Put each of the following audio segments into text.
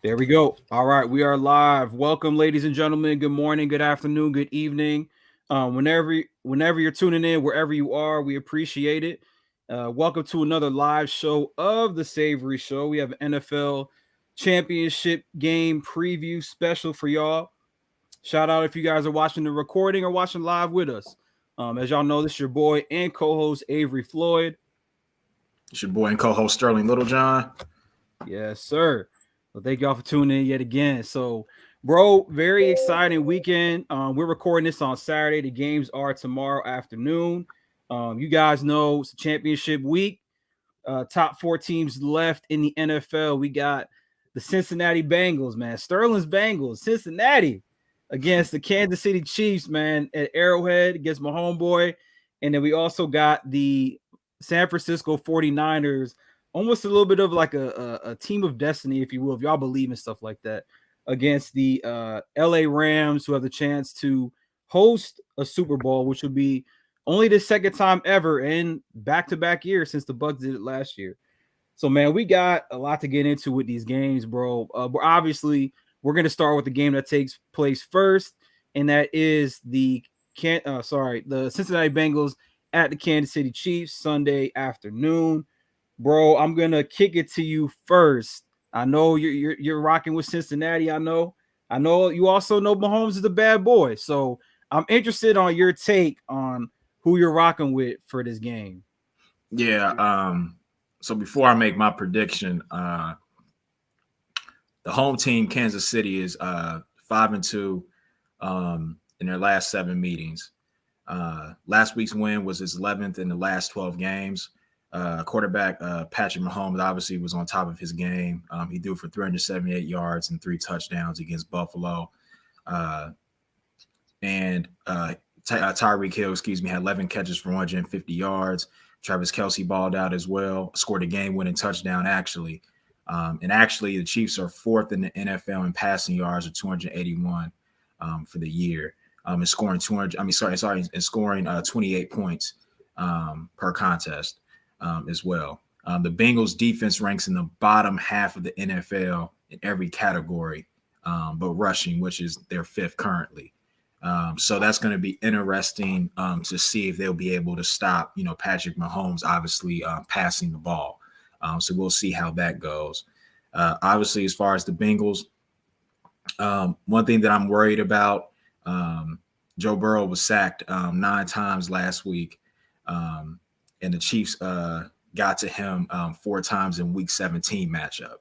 There we go. All right, we are live. Welcome, ladies and gentlemen. Good morning, good afternoon, good evening. Whenever you're tuning in, wherever you are, we appreciate it. Welcome to another live show of the Savery Show. We have an NFL Championship Game preview special for y'all. Shout out if you guys are watching the recording or watching live with us. As y'all know, this is your boy and co-host Avery Floyd. It's your boy and co-host Sterling Littlejohn. Yes, sir. Well, thank y'all for tuning in yet again. So, bro, very exciting weekend. We're recording this on Saturday. The games are tomorrow afternoon. You guys know it's a championship week. Top four teams left in the NFL. We got the Cincinnati Bengals, man. Sterling's Bengals, Cincinnati against the Kansas City Chiefs, man, at Arrowhead against my homeboy. And then we also got the San Francisco 49ers, almost a little bit of like a team of destiny, if you will, if y'all believe in stuff like that, against the LA Rams, who have the chance to host a Super Bowl, which would be only the second time ever in back-to-back years since the Bucs did it last year. So, man, we got a lot to get into with these games, bro. We're going to start with the game that takes place first, and that is the Cincinnati Bengals at the Kansas City Chiefs Sunday afternoon. Bro, I'm gonna kick it to you first. I know you're rocking with Cincinnati. I know you also know Mahomes is a bad boy. So I'm interested on your take on who you're rocking with for this game. Yeah. So before I make my prediction, the home team, Kansas City, is 5-2 in their last 7 meetings. Last week's win was his 11th in the last 12 games. Quarterback Patrick Mahomes obviously was on top of his game. He threw for 378 yards and 3 touchdowns against Buffalo. Tyreek Hill, had 11 catches for 150 yards. Travis Kelce balled out as well, scored a game-winning touchdown actually. And actually, the Chiefs are 4th in the NFL in passing yards at 281 for the year. And scoring 28 points per contest. As well. The Bengals defense ranks in the bottom half of the NFL in every category, but rushing, which is their 5th currently. So that's going to be interesting to see if they'll be able to stop, Patrick Mahomes, obviously passing the ball. So we'll see how that goes. Obviously, as far as the Bengals, one thing that I'm worried about, Joe Burrow was sacked 9 times last week. And the Chiefs got to him 4 times in week 16 matchup.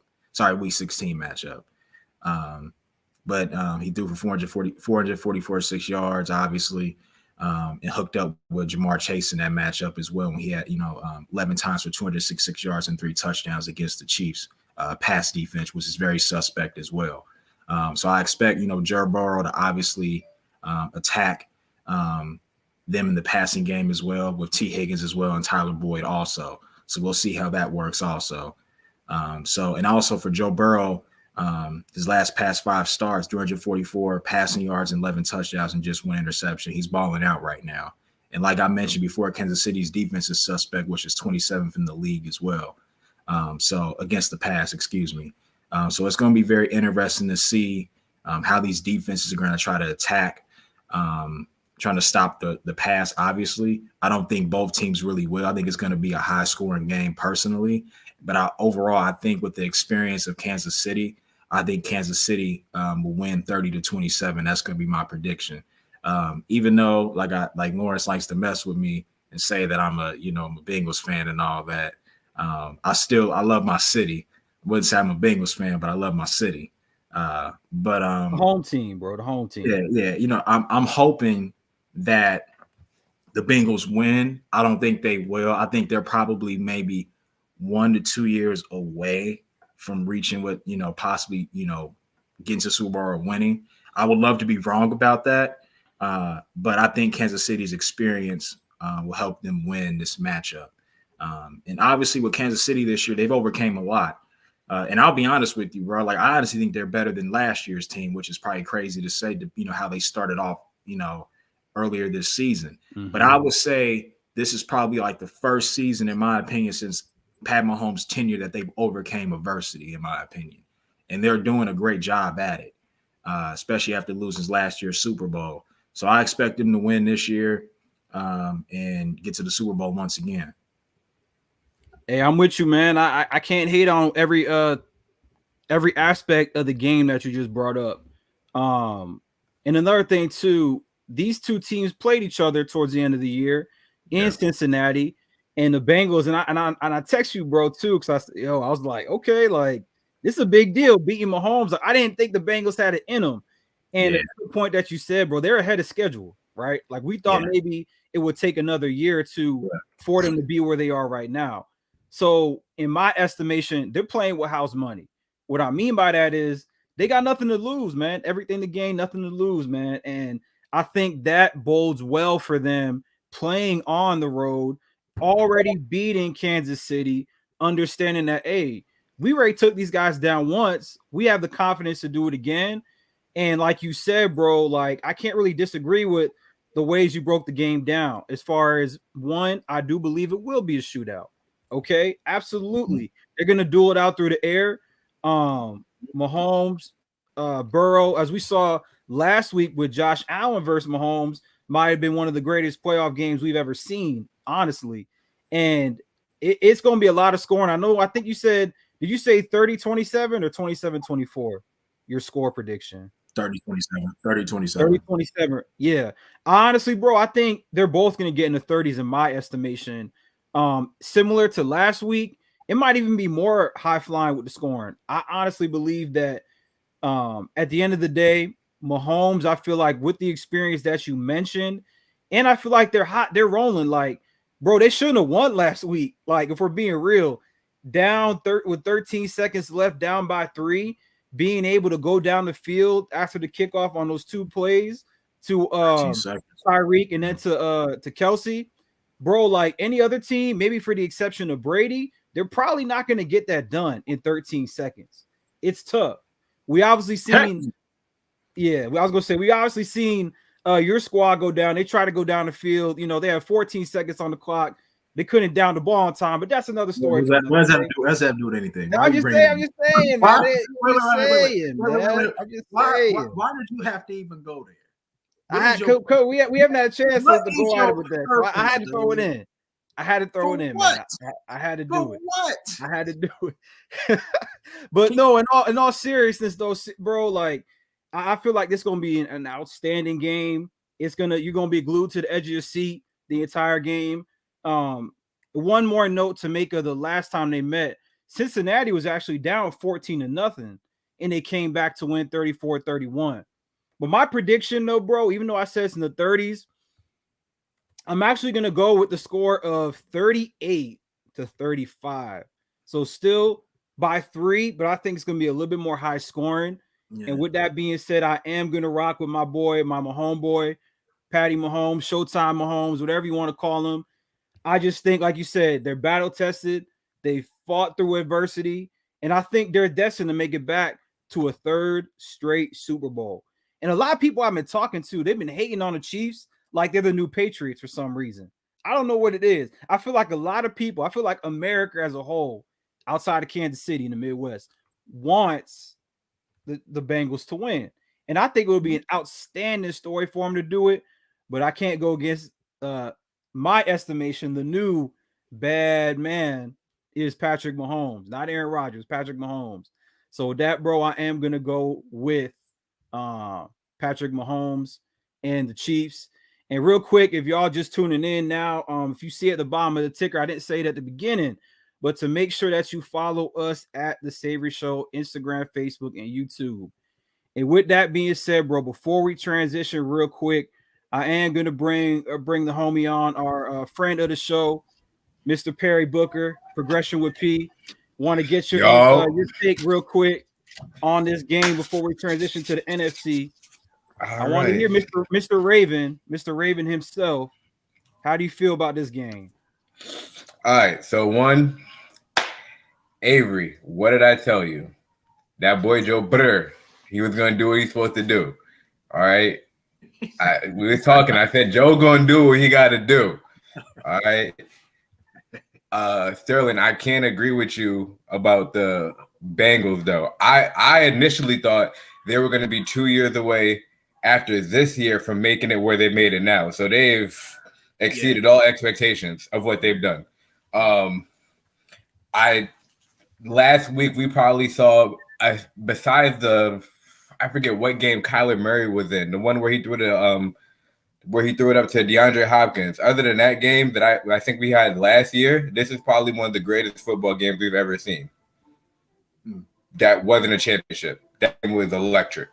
But he threw for 444 6 yards, obviously, and hooked up with Jamar Chase in that matchup as well when he had, 11 times for 266 yards and 3 touchdowns against the Chiefs pass defense, which is very suspect as well. So I expect, Joe Burrow to obviously attack them in the passing game as well, with T. Higgins as well and Tyler Boyd also. So we'll see how that works also. And also for Joe Burrow, his past 5 starts, 344 passing yards and 11 touchdowns and just 1 interception. He's balling out right now. And like I mentioned before, Kansas City's defense is suspect, which is 27th in the league as well. So against the pass, so it's going to be very interesting to see how these defenses are going to try to attack, trying to stop the pass. Obviously, I don't think both teams really will. I think it's going to be a high-scoring game personally. But overall, I think with the experience of Kansas City, I think Kansas City will win 30-27. That's going to be my prediction. Even though, like Lawrence likes to mess with me and say that I'm a Bengals fan and all that, I love my city. I wouldn't say I'm a Bengals fan, but I love my city. The home team, bro. The home team. Yeah. I'm hoping that the Bengals win. I don't think they will. I think they're probably maybe 1 to 2 years away from reaching what, possibly, getting to Super Bowl or winning. I would love to be wrong about that. But I think Kansas City's experience will help them win this matchup. And obviously with Kansas City this year, they've overcame a lot. And I'll be honest with you, bro. I honestly think they're better than last year's team, which is probably crazy to say, how they started off, earlier this season. Mm-hmm. But I would say this is probably like the first season, in my opinion, since Pat Mahomes' tenure that they've overcame adversity, in my opinion. and they're doing a great job at it, especially after losing last year's Super Bowl. So I expect them to win this year and get to the Super Bowl once again. Hey, I'm with you, man. I can't hate on every aspect of the game that you just brought up. And another thing too, these two teams played each other towards the end of the year in Cincinnati, and the Bengals. And I text you, bro, too, because I was like, okay, like this is a big deal beating Mahomes. Like, I didn't think the Bengals had it in them. And the point that you said, bro, they're ahead of schedule, right? Like we thought maybe it would take another year or two for them to be where they are right now. So in my estimation, they're playing with house money. What I mean by that is they got nothing to lose, man. Everything to gain, nothing to lose, man. And I think that bodes well for them playing on the road, already beating Kansas City, understanding that, hey, we already took these guys down once. We have the confidence to do it again. And like you said, bro, like I can't really disagree with the ways you broke the game down. As far as one, I do believe it will be a shootout. Okay, absolutely. They're gonna duel it out through the air. Mahomes, Burrow, as we saw last week with Josh Allen versus Mahomes, might have been one of the greatest playoff games we've ever seen, honestly. And it's going to be a lot of scoring. I think you said, did you say 30-27 or 27-24? Your score prediction? 30-27. 30-27. 30-27. Yeah. Honestly, bro, I think they're both going to get in the 30s in my estimation. Similar to last week, it might even be more high flying with the scoring. I honestly believe that at the end of the day, Mahomes, I feel like with the experience that you mentioned, and I feel like they're hot, they're rolling. Like, bro, they shouldn't have won last week. Like, if we're being real, down with 13 seconds left, down by 3, being able to go down the field after the kickoff on those 2 plays to Tyreek and then to Kelsey, bro, like any other team, maybe for the exception of Brady, they're probably not going to get that done in 13 seconds. It's tough. We obviously seen, we obviously seen your squad go down. They try to go down the field. You know, they have 14 seconds on the clock. They couldn't down the ball on time, but that's another story. What does that have to do with anything? I'm just saying, man. Why did you have to even go there? We haven't had a chance to go out with that. I had to throw it in. I had to throw it in, man. I had to do it. What? I had to do it. But no, in all seriousness, though, bro, like I feel like this is gonna be an outstanding game. You're gonna be glued to the edge of your seat the entire game. One more note to make of the last time they met. Cincinnati was actually down 14-0, and they came back to win 34-31. But my prediction, though, bro, even though I said it's in the 30s, I'm actually going to go with the score of 38-35. So still by 3, but I think it's going to be a little bit more high scoring. Yeah. And with that being said, I am going to rock with my homeboy, Patty Mahomes, Showtime Mahomes, whatever you want to call him. I just think, like you said, they're battle tested. They fought through adversity. And I think they're destined to make it back to a 3rd straight Super Bowl. And a lot of people I've been talking to, they've been hating on the Chiefs like they're the new Patriots for some reason. I don't know what it is. I feel like a lot of people, I feel like America as a whole, outside of Kansas City in the Midwest, wants the Bengals to win. And I think it would be an outstanding story for them to do it. But I can't go against my estimation. The new bad man is Patrick Mahomes, not Aaron Rodgers, Patrick Mahomes. So that, bro, I am going to go with Patrick Mahomes and the Chiefs. And real quick, if y'all just tuning in now, if you see at the bottom of the ticker, I didn't say it at the beginning, but to make sure that you follow us at The Savery Show, Instagram, Facebook, and YouTube. And with that being said, bro, before we transition real quick, I am going to bring the homie on, our friend of the show, Mr. Perry Booker, Progression with P. Want to get your take real quick on this game before we transition to the NFC. I want to hear Mr. Raven himself. How do you feel about this game? All right, so one, Avery, what did I tell you? That boy Joe Burr, he was going to do what he's supposed to do. All right. We were talking. I said, Joe going to do what he got to do. All right. Sterling, I can't agree with you about the Bengals, though. I initially thought they were going to be 2 years away after this year from making it where they made it now. So they've exceeded all expectations of what they've done. Last week we probably saw, besides I forget what game Kyler Murray was in, the one where he threw it up to DeAndre Hopkins. Other than that game that I think we had last year, this is probably one of the greatest football games we've ever seen. That wasn't a championship. That game was electric.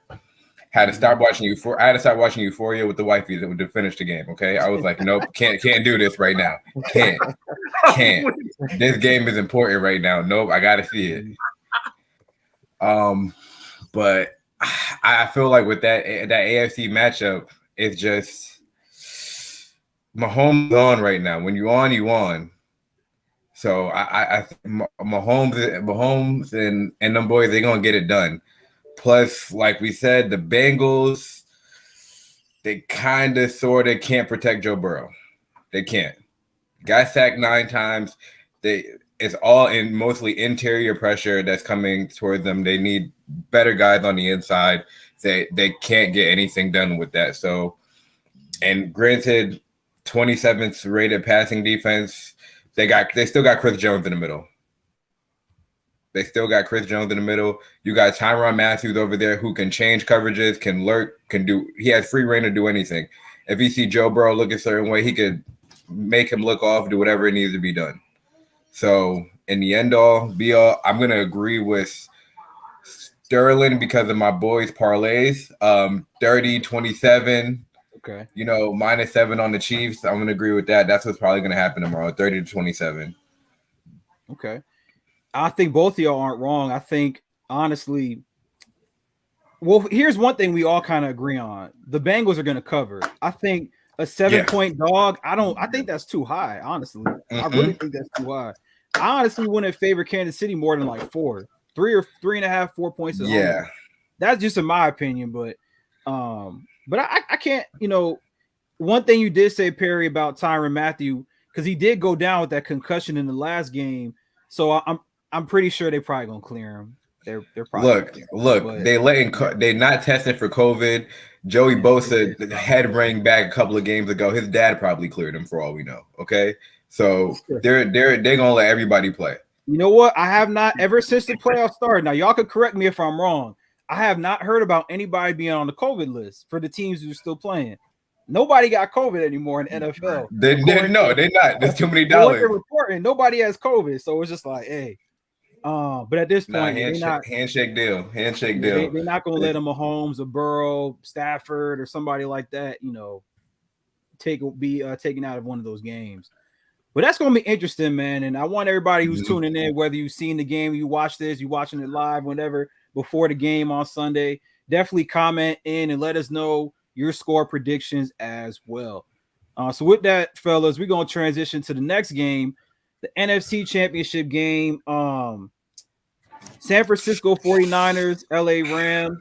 Had to stop watching I had to start watching Euphoria with the wifey that would finish the game. Okay, I was like, nope, can't do this right now. Can't. This game is important right now. Nope, I gotta see it. But I feel like with that AFC matchup, it's just Mahomes on right now. When you on, you on. So I Mahomes and them boys, they're gonna get it done. Plus, like we said, the Bengals, they kind of sort of can't protect Joe Burrow. They can't. Got sacked 9 times. It's all in mostly interior pressure that's coming toward them. They need better guys on the inside. They can't get anything done with that. So, and granted, 27th rated passing defense. They still got Chris Jones in the middle. You got Tyrann Mathieu over there who can change coverages, can lurk, he has free reign to do anything. If he see Joe Burrow look a certain way, he could make him look off, do whatever it needs to be done. So in the end all, be all, I'm gonna agree with Sterling because of my boys' parlays. 30-27. Okay. -7 on the Chiefs. I'm gonna agree with that. That's what's probably gonna happen tomorrow. 30-27. Okay. I think both of y'all aren't wrong. I think, honestly, well, here's one thing we all kind of agree on. The Bengals are going to cover. I think a 7-point dog, I think that's too high, honestly. I really think that's too high. I honestly wouldn't favor Kansas City more than like 4. 3 or 3.5, 4 points. Yeah. That's just in my opinion, but I can't, one thing you did say, Perry, about Tyrann Mathieu, because he did go down with that concussion in the last game. So I'm pretty sure they're probably gonna clear him. They're probably look. They not testing for COVID. Joey Bosa had rang back a couple of games ago. His dad probably cleared him for all we know. Okay, so they're gonna let everybody play. You know what? I have not ever since the playoffs started. Now y'all could correct me if I'm wrong. I have not heard about anybody being on the COVID list for the teams who are still playing. Nobody got COVID anymore in NFL. They're not. There's too many dollars. They're reporting. Nobody has COVID, so it's just like, hey. But at this point, handshake deal. They're not going to let them Mahomes or Burrow, Stafford, or somebody like that, be taken out of one of those games. But that's going to be interesting, man. And I want everybody who's tuning in, whether you've seen the game, you watch this, you watching it live, whatever, before the game on Sunday, definitely comment in and let us know your score predictions as well. So with that, fellas, we're going to transition to the next game, the NFC Championship game. San Francisco 49ers, LA Rams.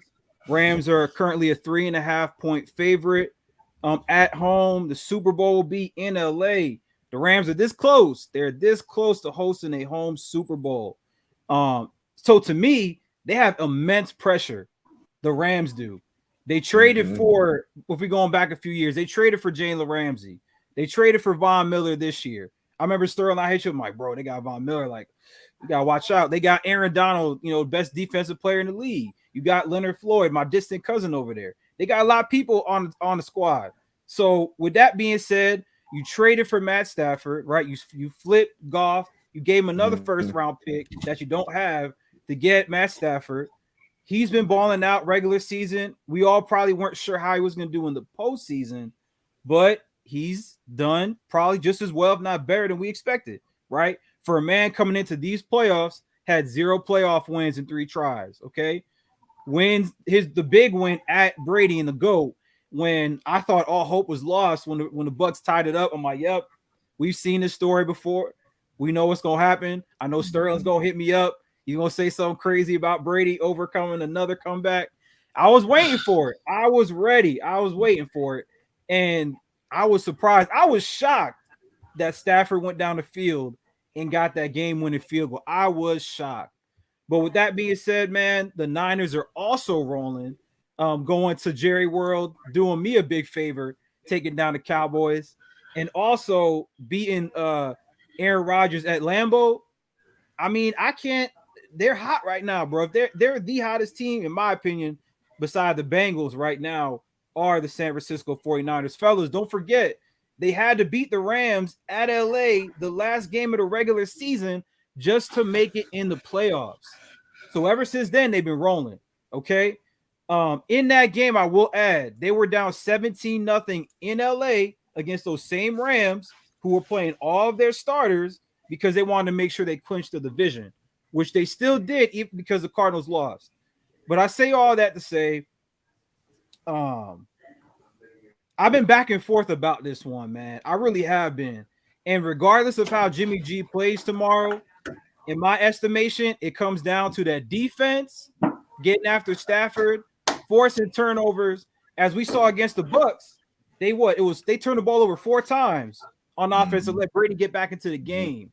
Rams are currently a 3.5-point favorite. At home, the Super Bowl will be in LA. The Rams are this close. They're this close to hosting a home Super Bowl. So to me, they have immense pressure. The Rams do. They traded for, if we're going back a few years, they traded for Jalen Ramsey. They traded for Von Miller this year. I remember Sterling, I hit you. I'm like, bro, they got Von Miller. Like, you got to watch out. They got Aaron Donald, best defensive player in the league. You got Leonard Floyd, my distant cousin over there. They got a lot of people on the squad. So with that being said, you traded for Matt Stafford, right? You flipped Goff. You gave him another first-round pick that you don't have to get Matt Stafford. He's been balling out regular season. We all probably weren't sure how he was going to do in the postseason, but he's done probably just as well, if not better than we expected, right? For a man coming into these playoffs, had 0 playoff wins in 3 tries, okay? The big win at Brady and the GOAT, when I thought all hope was lost when the Bucks tied it up. I'm like, yep, we've seen this story before. We know what's going to happen. I know Sterling's going to hit me up. You're going to say something crazy about Brady overcoming another comeback. I was waiting for it. I was ready. I was waiting for it. And I was surprised. I was shocked that Stafford went down the field and got that game-winning field goal. I was shocked. But with that being said, man, the Niners are also rolling, going to Jerry World, doing me a big favor, taking down the Cowboys, and also beating Aaron Rodgers at Lambeau. I mean, I can't. They're hot right now, bro. They're the hottest team, in my opinion, beside the Bengals right now, are the San Francisco 49ers. Fellas, don't forget, they had to beat the Rams at LA the last game of the regular season just to make it in the playoffs. So ever since then, they've been rolling. Okay. In that game, I will add, they were down 17-0 in LA against those same Rams who were playing all of their starters because they wanted to make sure they clinched the division, which they still did, even because the Cardinals lost. But I say all that to say, I've been back and forth about this one, man. I really have been. And regardless of how Jimmy G plays tomorrow, in my estimation, it comes down to that defense, getting after Stafford, forcing turnovers. As we saw against the Bucks, they turned the ball over 4 times on offense to let Brady get back into the game.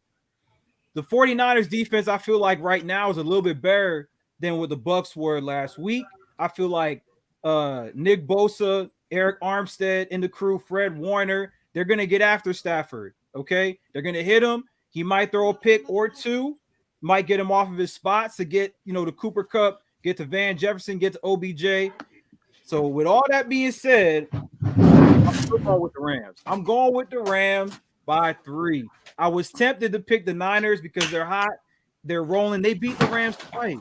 The 49ers defense, I feel like right now is a little bit better than what the Bucks were last week. I feel like Nick Bosa, Eric Armstead and the crew, Fred Warner, they're going to get after Stafford, okay? They're going to hit him. He might throw a pick or two, might get him off of his spots to get, the Cooper Kupp, get to Van Jefferson, get to OBJ. So with all that being said, I'm still going with the Rams. I'm going with the Rams by 3. I was tempted to pick the Niners because they're hot. They're rolling. They beat the Rams twice.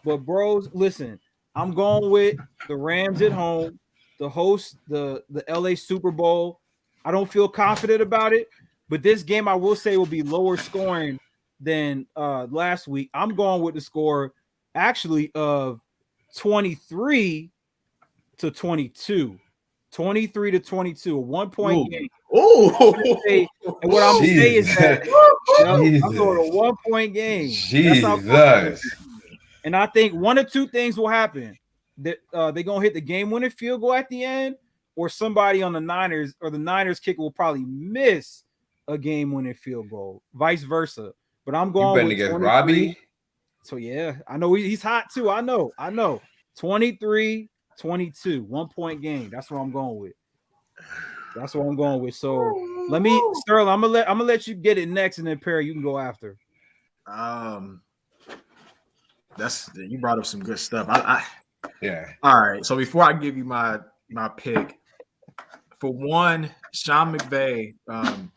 But, bros, listen, I'm going with the Rams at home, the host, the LA Super Bowl. I don't feel confident about it, but this game I will say will be lower scoring than last week. I'm going with the score actually of 23-22. 23-22, a 1-point game. Oh, and what I'm gonna say is that I'm going a 1-point game. Jesus. And I think one or two things will happen. That they're gonna hit the game-winning field goal at the end, or somebody on the Niners or the Niners kicker will probably miss a game-winning field goal, vice versa. But I'm going with against Robbie. So yeah, I know he's hot too. I know. 23-22, 1-point game. That's what I'm going with. So let me, Sterling, I'm gonna let you get it next, and then Perry, you can go after. You brought up some good stuff. Yeah. All right. So before I give you my pick, for one, Sean McVay, and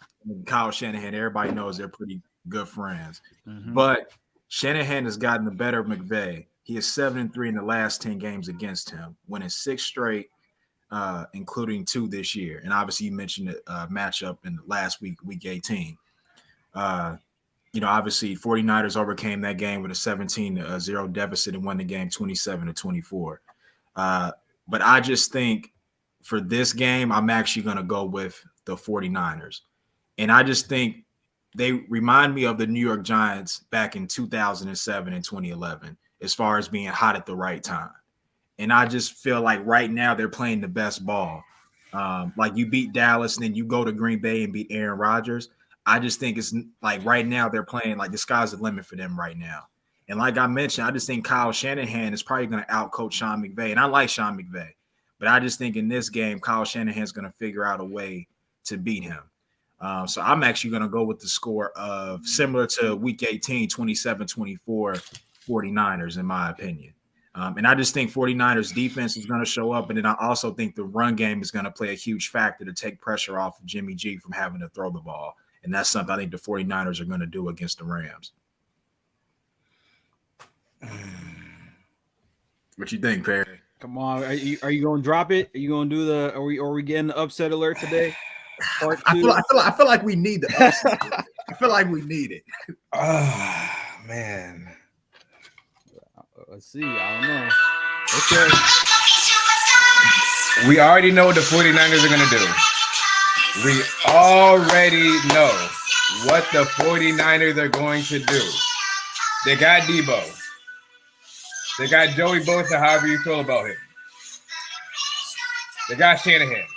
Kyle Shanahan, everybody knows they're pretty good friends. Mm-hmm. But Shanahan has gotten the better of McVay. He is 7-3 in the last 10 games against him, winning 6 straight, including 2 this year. And obviously, you mentioned the matchup in last week, week 18. Obviously, 49ers overcame that game with a 17-0 deficit and won the game 27-24. But I just think for this game, I'm actually going to go with the 49ers. And I just think they remind me of the New York Giants back in 2007 and 2011 as far as being hot at the right time. And I just feel like right now they're playing the best ball. Like you beat Dallas and then you go to Green Bay and beat Aaron Rodgers. I just think it's like right now they're playing like the sky's the limit for them right now. And like I mentioned, I just think Kyle Shanahan is probably going to outcoach Sean McVay. And I like Sean McVay. But I just think in this game, Kyle Shanahan is going to figure out a way to beat him. So I'm actually going to go with the score of similar to week 18, 27-24 49ers, in my opinion. And I just think 49ers defense is going to show up. And then I also think the run game is going to play a huge factor to take pressure off of Jimmy G from having to throw the ball. And that's something I think the 49ers are going to do against the Rams. What you think, Perry? Come on, are you going to drop it? Are you going to do the? Are we getting the upset alert today? I feel like we need the upset. I feel like we need it. Oh man. Let's see. I don't know. Okay. We already know what the 49ers are going to do. We already know what the 49ers are going to do. They got Debo. They got Joey Bosa, however you feel about him. They got Shanahan.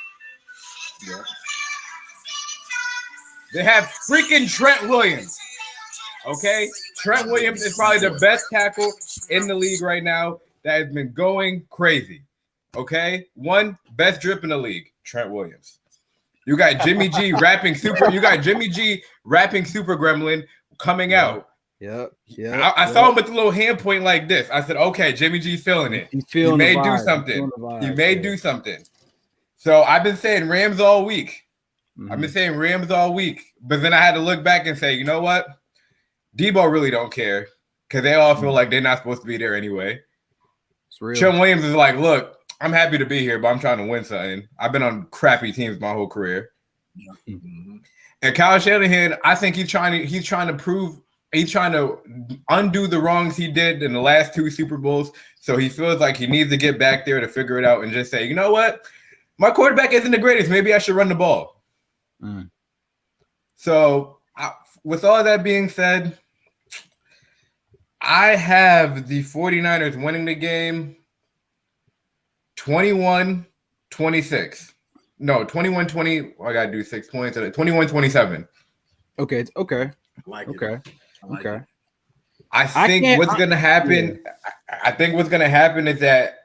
Yeah. They have freaking Trent Williams. Okay, Trent Williams is probably the best tackle in the league right now that has been going crazy. Okay, one best drip in the league, Trent Williams. You got Jimmy G rapping super. You got Jimmy G rapping Super Gremlin coming out. Yep. I saw him with the little hand point like this. I said, "Okay, Jimmy G's feeling it. He may do something. He may do something." So I've been saying Rams all week. I've been saying Rams all week, but then I had to look back and say, you know what? Debo really don't care because they all feel like they're not supposed to be there anyway. It's real. Trent Williams is like, look, I'm happy to be here, but I'm trying to win something. I've been on crappy teams my whole career. And Kyle Shanahan, I think he's trying to undo the wrongs he did in the last 2 Super Bowls. So he feels like he needs to get back there to figure it out and just say, you know what? My quarterback isn't the greatest. Maybe I should run the ball. So with all that being said, I have the 49ers winning the game 21-26. No, 21-20. I got to do 6 points. 21-27. Okay. I like it. Okay. I think what's going to happen is that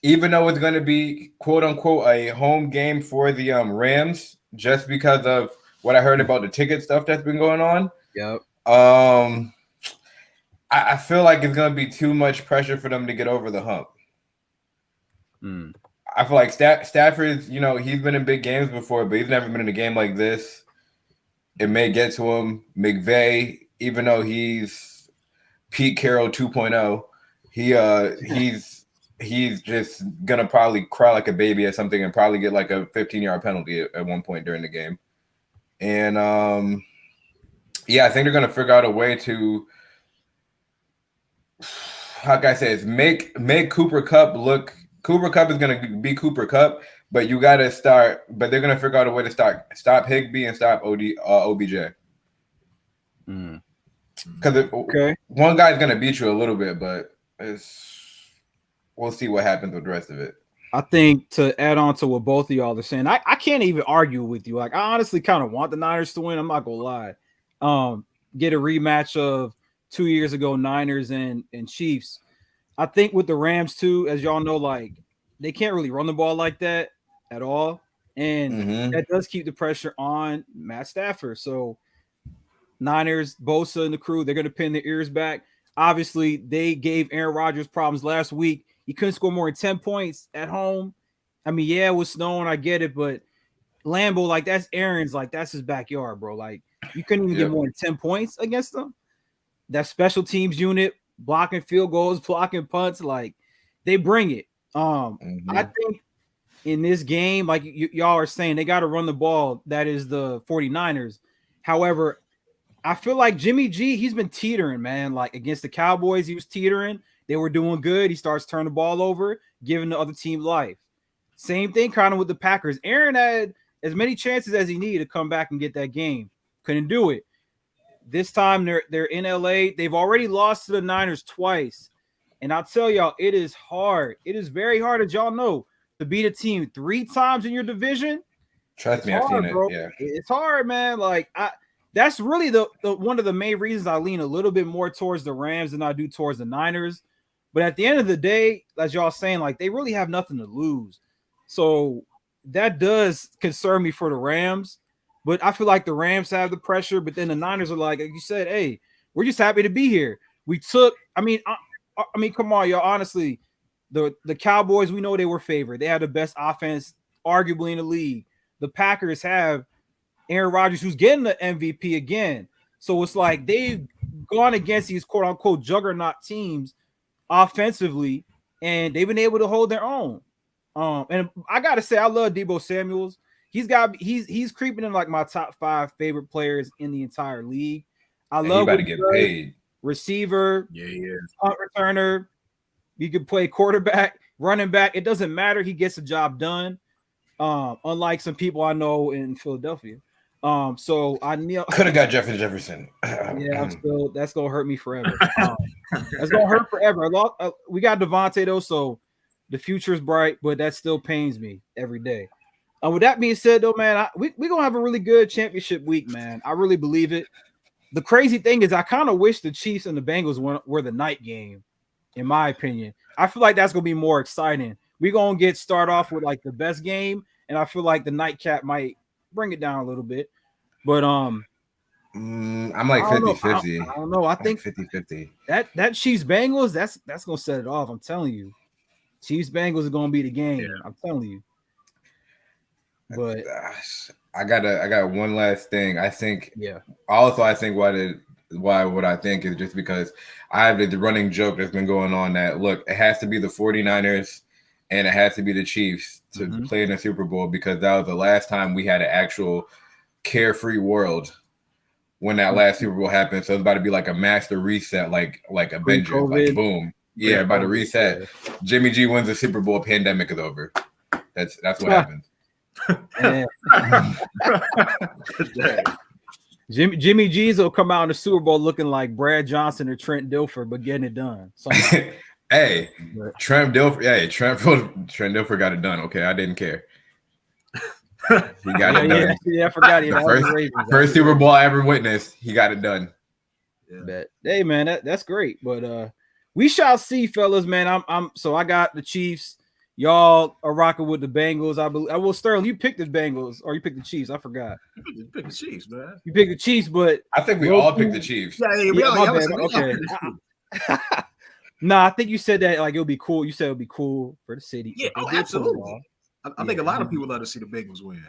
even though it's going to be quote unquote a home game for the Rams, just because of what I heard about the ticket stuff that's been going on. Yep. I feel like it's going to be too much pressure for them to get over the hump. I feel like Stafford's, he's been in big games before, but he's never been in a game like this. It may get to him. McVay, even though he's Pete Carroll 2.0, he's just gonna probably cry like a baby or something and probably get like a 15-yard penalty at one point during the game. And I think they're gonna figure out a way to, how can I say this, make Cooper Kupp look. Cooper Kupp is gonna be Cooper Kupp, but you gotta start. But they're gonna figure out a way to stop Higbee and stop OBJ. Because one guy's gonna beat you a little bit, but we'll see what happens with the rest of it. I think to add on to what both of y'all are saying, I can't even argue with you. Like, I honestly kind of want the Niners to win. I'm not gonna lie. Get a rematch of 2 years ago, Niners and Chiefs. I think with the Rams too, as y'all know, like they can't really run the ball like that at all, and that does keep the pressure on Matt Stafford. So Niners, Bosa and the crew, they're gonna pin their ears back. Obviously, they gave Aaron Rodgers problems last week. He couldn't score more than 10 points at home. I mean, yeah, it was snowing, I get it, but Lambeau, like that's Aaron's, like that's his backyard, bro. Like you couldn't even get more than 10 points against them. That special teams unit, blocking field goals, blocking punts, like they bring it. I think in this game, like y'all are saying, they got to run the ball. That is the 49ers. However, I feel like Jimmy G, he's been teetering, man. Like against the Cowboys, he was teetering. They were doing good. He starts turning the ball over, giving the other team life. Same thing kind of with the Packers. Aaron had as many chances as he needed to come back and get that game. Couldn't do it. This time they're in LA. They've already lost to the Niners twice. And I'll tell y'all, it is hard. It is very hard, as y'all know, to beat a team 3 times in your division. Trust me, I've seen it. Bro. Yeah. It's hard, man. Like that's really the one of the main reasons I lean a little bit more towards the Rams than I do towards the Niners. But at the end of the day, as y'all saying, like they really have nothing to lose. So that does concern me for the Rams. But I feel like the Rams have the pressure, but then the Niners are like you said, hey, we're just happy to be here. We took, I mean, come on, y'all. Honestly, the Cowboys, we know they were favored. They had the best offense, arguably in the league. The Packers have Aaron Rodgers, who's getting the MVP again. So it's like they've gone against these quote unquote juggernaut teams offensively, and they've been able to hold their own. And I gotta say, I love Deebo Samuels. He's creeping in like my top 5 favorite players in the entire league. I love what he get paid. Receiver, Yeah, punt returner. You can play quarterback, running back. It doesn't matter. He gets the job done. Unlike some people I know in Philadelphia. So I could have got Jefferson. Yeah, that's gonna hurt me forever. That's gonna hurt forever. We got Devontae though, so the future is bright, but that still pains me every day. With that being said, though, man, we're gonna have a really good championship week, man. I really believe it. the crazy thing is, I kind of wish the Chiefs and the Bengals were the night game. In my opinion, I feel like that's gonna be more exciting. We're gonna start off with like the best game, and I feel like the nightcap might bring it down a little bit. But I'm like 50-50. I don't know. I think 50-50. That Chiefs Bengals, that's gonna set it off. I'm telling you, Chiefs Bengals are gonna be the game. Yeah. I'm telling you. But I got one last thing. I think what I think is just because I have the running joke that's been going on that look, it has to be the 49ers and it has to be the Chiefs to play in the Super Bowl because that was the last time we had an actual carefree world when that last Super Bowl happened. So it's about to be like a master reset, like Avengers, like boom. Yeah, about to reset. Yeah. Jimmy G wins the Super Bowl, pandemic is over. That's what happens. Jimmy G's will come out in the Super Bowl looking like Brad Johnson or Trent Dilfer, but getting it done. Hey, Trent Dilfer got it done. Okay, I didn't care. He got it done. Yeah, I forgot. First Super Bowl I ever witnessed. He got it done. Yeah. Hey, man, that's great. But we shall see, fellas. Man, so I got the Chiefs. Y'all are rocking with the Bengals. I will. Sterling, you picked the Bengals or you picked the Chiefs. I forgot. You picked the Chiefs, man. You picked the Chiefs, but I think we all picked the Chiefs. Okay. Nah, I think you said that like it'll be cool. You said it'll be cool for the city. Yeah, absolutely. I think a lot of people love to see the Bengals win.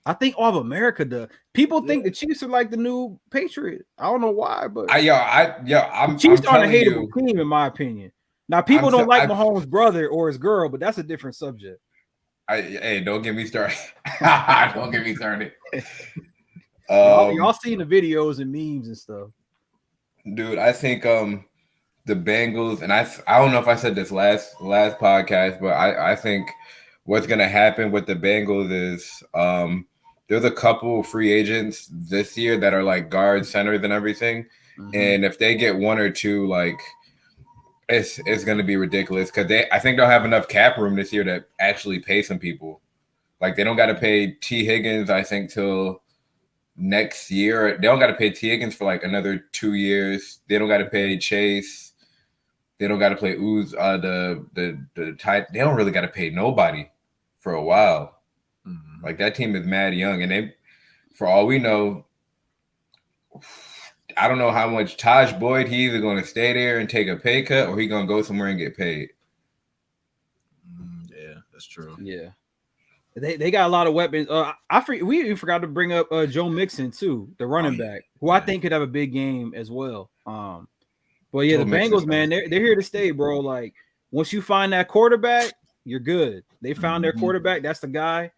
I think all of America does. People think the Chiefs are like the new Patriots. I don't know why, but I'm Chiefs aren't a hateable team in my opinion. Now, people don't like Mahomes' brother or his girl, but that's a different subject. Hey, don't get me started. Don't get me started. Y'all seen the videos and memes and stuff. Dude, I think the Bengals, and I don't know if I said this last podcast, but I think what's going to happen with the Bengals is there's a couple free agents this year that are like guard centers and everything. And if they get one or two, like, it's going to be ridiculous because I think they'll have enough cap room this year to actually pay some people. Like they don't got to pay T. Higgins, I think, till next year. They don't got to pay T. Higgins for like another 2 years. They don't got to pay Chase. They don't got to pay the tight. They don't really got to pay nobody for a while. Like that team is mad young, and they, for all we know, I don't know how much Taj Boyd, he either going to stay there and take a pay cut or he going to go somewhere and get paid. Yeah, that's true. Yeah. They got a lot of weapons. We even forgot to bring up Joe Mixon too, the running back, who I think could have a big game as well. But yeah, the Bengals, man, they're here to stay, bro. Like once you find that quarterback, you're good. They found their quarterback. That's the guy.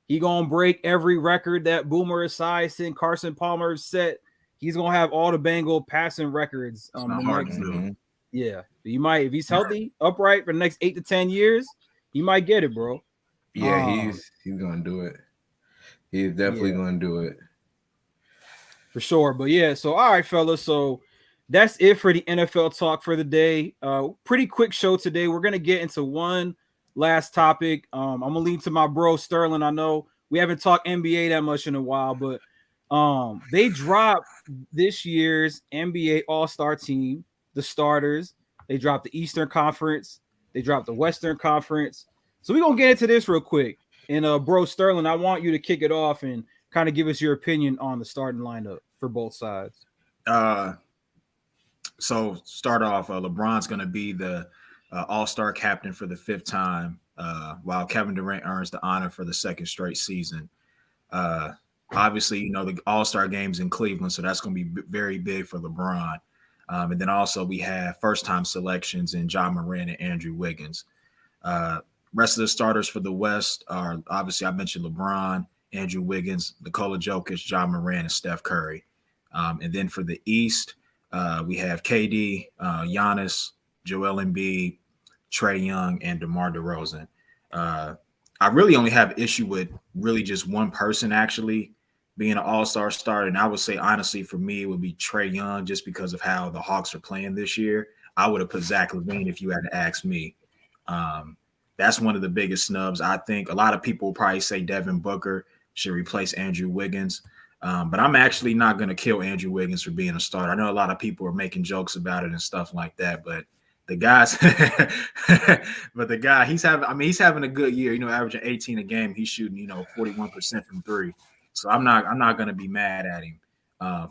He gonna break every record that Boomer Esiason, Carson Palmer set. He's gonna have all the Bengal passing records. Yeah, you might, if he's healthy, upright for the next 8 to 10 years, he might get it, bro. Yeah, he's gonna do it. He's definitely gonna do it for sure. But yeah, so all right, fellas. So that's it for the NFL talk for the day. Pretty quick show today. We're gonna get into one last topic. I'm gonna lead to my bro Sterling. I know we haven't talked NBA that much in a while, but they dropped this year's NBA All-Star team, the starters. They dropped the Eastern Conference. They dropped the Western Conference. So we're going to get into this real quick. And bro Sterling, I want you to kick it off and kind of give us your opinion on the starting lineup for both sides. So start off, LeBron's going to be the All-Star captain for the 5th time, while Kevin Durant earns the honor for the 2nd straight season. Obviously, the All-Star game's in Cleveland, so that's going to be very big for LeBron. And then also we have first-time selections in John Moran and Andrew Wiggins. Rest of the starters for the West are, obviously, I mentioned LeBron, Andrew Wiggins, Nikola Jokic, John Moran, and Steph Curry. And then for the East, we have KD, Giannis, Joel Embiid, Trae Young, and DeMar DeRozan. I really only have issue with really just one person actually being an all-star starter. And I would say, honestly, for me, it would be Trae Young just because of how the Hawks are playing this year. I would have put Zach LaVine if you had to ask me. That's one of the biggest snubs. I think a lot of people will probably say Devin Booker should replace Andrew Wiggins. But I'm actually not going to kill Andrew Wiggins for being a starter. I know a lot of people are making jokes about it and stuff like that, but the guy's he's having a good year, averaging 18 a game. He's shooting, 41% from three. So I'm not going to be mad at him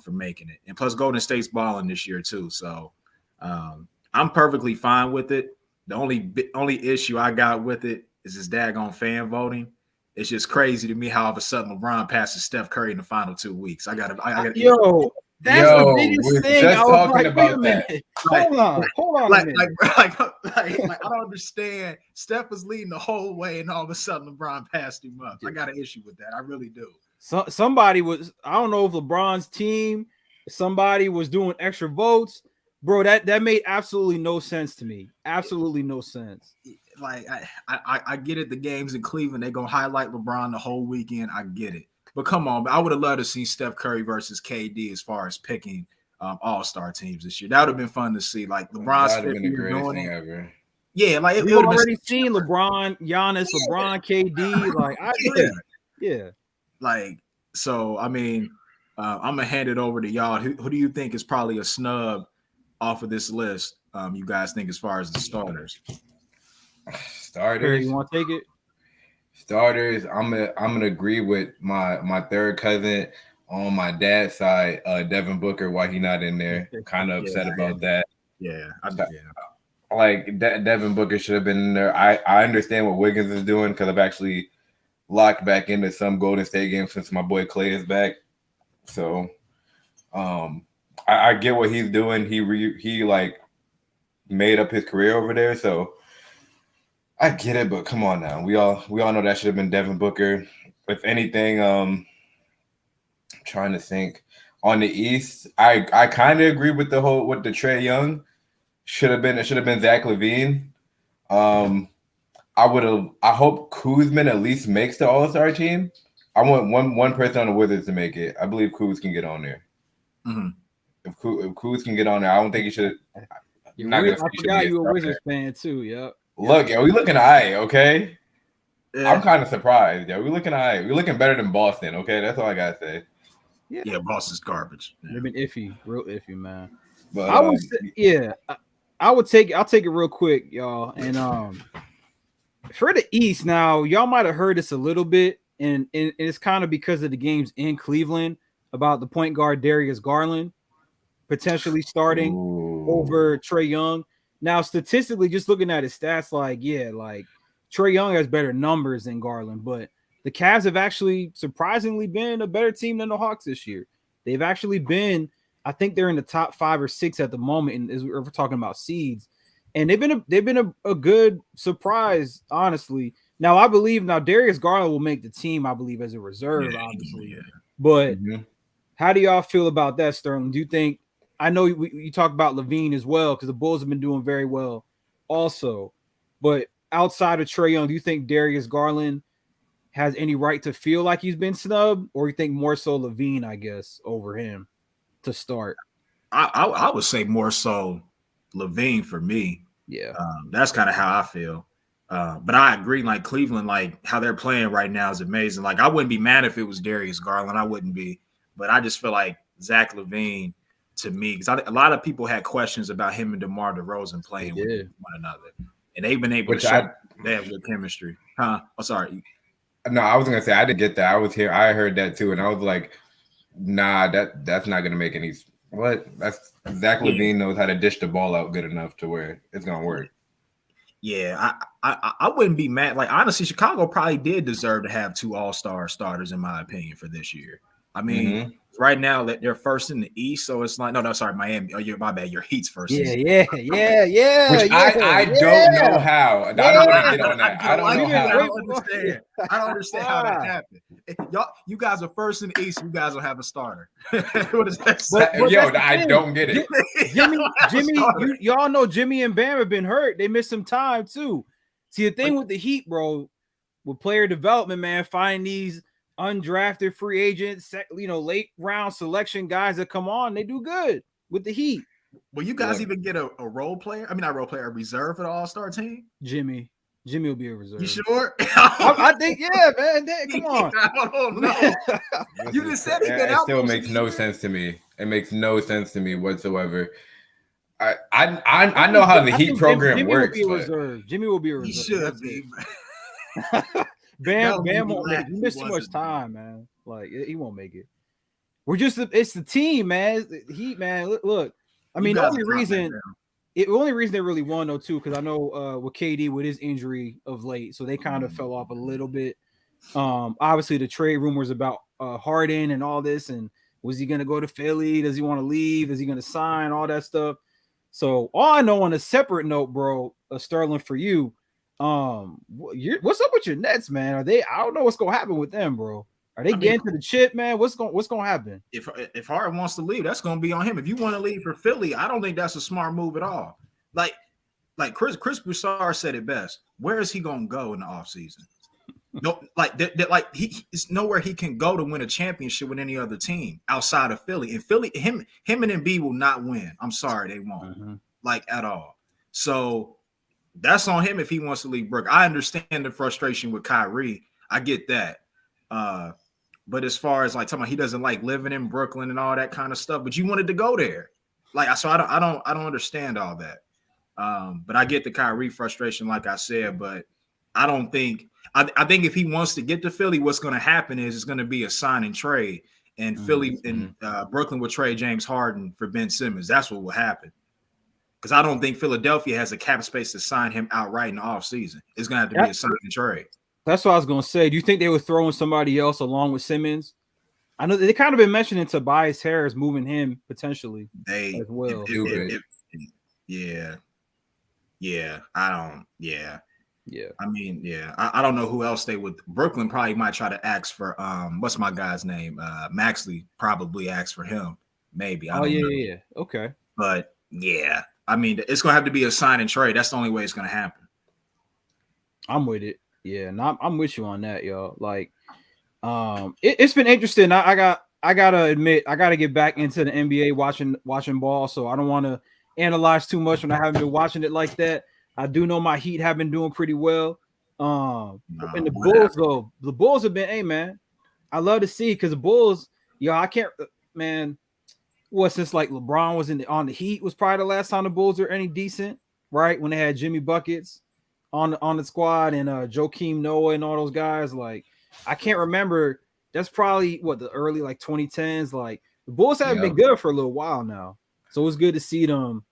for making it. And plus Golden State's balling this year too. So I'm perfectly fine with it. The only issue I got with it is this daggone fan voting. It's just crazy to me how all of a sudden LeBron passes Steph Curry in the final 2 weeks. I got That's the biggest thing. Just I was talking like, about wait a minute. Hold on a minute. I don't understand. Steph was leading the whole way, and all of a sudden LeBron passed him up. I got an issue with that. I really do. So somebody was, I don't know if LeBron's team, somebody was doing extra votes. Bro, that made absolutely no sense to me. Absolutely no sense. Like I get it. The games in Cleveland, they're gonna highlight LeBron the whole weekend. I get it. But come on, I would have loved to see Steph Curry versus KD as far as picking all-star teams this year. That would have been fun to see. Like LeBron's that would have been the greatest thing ever. Yeah, like we've already seen LeBron, Giannis, LeBron, KD. Like I agree. Yeah. Like so, I mean, I'm gonna hand it over to y'all. Who do you think is probably a snub off of this list? You guys think as far as the starters? Starters. You want to take it? Starters. I'm gonna agree with my third cousin on my dad's side, Devin Booker. Why he not in there? Kind of upset about that. Yeah, like Devin Booker should have been in there. I understand what Wiggins is doing because I've actually locked back into some Golden State games since my boy Clay is back. So, I get what he's doing. He like made up his career over there. So. I get it, but come on now. We all know that should have been Devin Booker. If anything, I'm trying to think. On the East, I kind of agree with the Trae Young. It should have been Zach LaVine. I hope Kuzma at least makes the All-Star team. I want one person on the Wizards to make it. I believe Kuz can get on there. Mm-hmm. If Kuz can get on there, I don't think he should. I forgot you were a Wizards fan too. Yep. Look, we looking high, okay? Yeah. I'm kind of surprised. Yeah, we looking high. We're looking better than Boston, okay? That's all I gotta say. Yeah, Boston's garbage. They've been iffy, real iffy, man. But I would say, I'll take it real quick, y'all. And for the East, now y'all might have heard this a little bit, and it's kind of because of the games in Cleveland about the point guard Darius Garland potentially starting over Trae Young. Now, statistically, just looking at his stats, like Trae Young has better numbers than Garland, but the Cavs have actually surprisingly been a better team than the Hawks this year. They've actually been, I think they're in the top 5 or 6 at the moment, as we're talking about seeds, and they've been a good surprise, honestly. Now, I believe Darius Garland will make the team, I believe, as a reserve, obviously. Yeah. But how do y'all feel about that, Sterling? Do you think? I know you talk about LaVine as well because the Bulls have been doing very well also. But outside of Trae Young, do you think Darius Garland has any right to feel like he's been snubbed, or you think more so LaVine, I guess, over him to start? I would say more so LaVine for me. Yeah. That's kind of how I feel. But I agree, like Cleveland, like how they're playing right now is amazing. Like I wouldn't be mad if it was Darius Garland. I wouldn't be. But I just feel like Zach LaVine, to me, because a lot of people had questions about him and DeMar DeRozan playing with one another, and they've been able to show they have good chemistry. Huh? Oh, sorry. No, I was gonna say I didn't get that. I was here. I heard that too, and I was like, "Nah, that's not gonna make any." What? That's Zach LaVine knows how to dish the ball out good enough to where it's gonna work. Yeah, I wouldn't be mad. Like honestly, Chicago probably did deserve to have 2 all-star starters, in my opinion, for this year. I mean, right now that they're first in the East, so it's like sorry, Miami. Oh, my bad. Your Heat's first. Yeah. Which I don't know how. I don't want to get on that. I don't know how. I don't understand how that happened. You guys are first in the East. You guys will have a starter. What is that? I don't get it. Jimmy, y'all know Jimmy and Bam have been hurt. They missed some time too. See, the thing with the Heat, bro, with player development, man, find these undrafted free agents, late round selection guys that come on, they do good with the Heat. Will you guys even get a role player? I mean, not role player, a reserve for the All-Star team? Jimmy Jimmy will be a reserve. You sure? I think, yeah, man. Come on. I don't know. You just said he been it out. still most makes of no the sense to me. It makes no sense to me whatsoever. I know how the Heat program Jimmy works. Will be a reserve. Jimmy will be a reserve. He should be. Bam That won't would make it. be He missed too much wasn't. time, man. Like he won't make it. It's the team, man. It's the Heat, man. Look, I mean, the only reason they really won though too, because I know with KD with his injury of late, so they kind of fell off a little bit. Obviously the trade rumors about Harden and all this, and was he going to go to Philly? Does he want to leave? Is he going to sign? All that stuff. So all I know on a separate note, bro, Sterling, for you, what's up with your Nets, man? Are they? I don't know what's gonna happen with them, bro. Are they getting to the chip, man? What's gonna happen? If Harden wants to leave, that's gonna be on him. If you want to leave for Philly, I don't think that's a smart move at all. Like Chris Broussard said it best. Where is he gonna go in the offseason? No, it's nowhere he can go to win a championship with any other team outside of Philly. And Philly, him and Embiid will not win. I'm sorry, they won't, at all. So that's on him if he wants to leave Brook. I understand the frustration with Kyrie. I get that. But as far as talking about he doesn't like living in Brooklyn and all that kind of stuff, but you wanted to go there. So I don't understand all that. But I get the Kyrie frustration, like I said, but I don't think I think if he wants to get to Philly, what's going to happen is it's going to be a sign and trade, and Philly and Brooklyn will trade James Harden for Ben Simmons. That's what will happen. Because I don't think Philadelphia has a cap space to sign him outright in the offseason. It's going to have to be a sign and trade. That's what I was going to say. Do you think they were throwing somebody else along with Simmons? I know they kind of been mentioning Tobias Harris moving him potentially as well. Yeah. I mean, I don't know who else they would. Brooklyn probably might try to ask for what's my guy's name? Maxley probably ask for him. Maybe. I don't know. Yeah. Okay. But yeah, I mean, it's gonna have to be a sign and trade. That's the only way it's gonna happen. I'm with it. Yeah, and I'm with you on that, y'all. Like, it's been interesting. I gotta admit, I gotta get back into the NBA watching ball. So I don't want to analyze too much when I haven't been watching it like that. I do know my Heat have been doing pretty well. And the Bulls, though, the Bulls have been, hey man, I love to see because the Bulls, I can't, man. Since LeBron was on the Heat was probably the last time the Bulls were any decent, right? When they had Jimmy Buckets on the squad and Joakim Noah and all those guys. Like, I can't remember. That's probably the early 2010s. Like, the Bulls haven't been good for a little while now, so it's good to see them,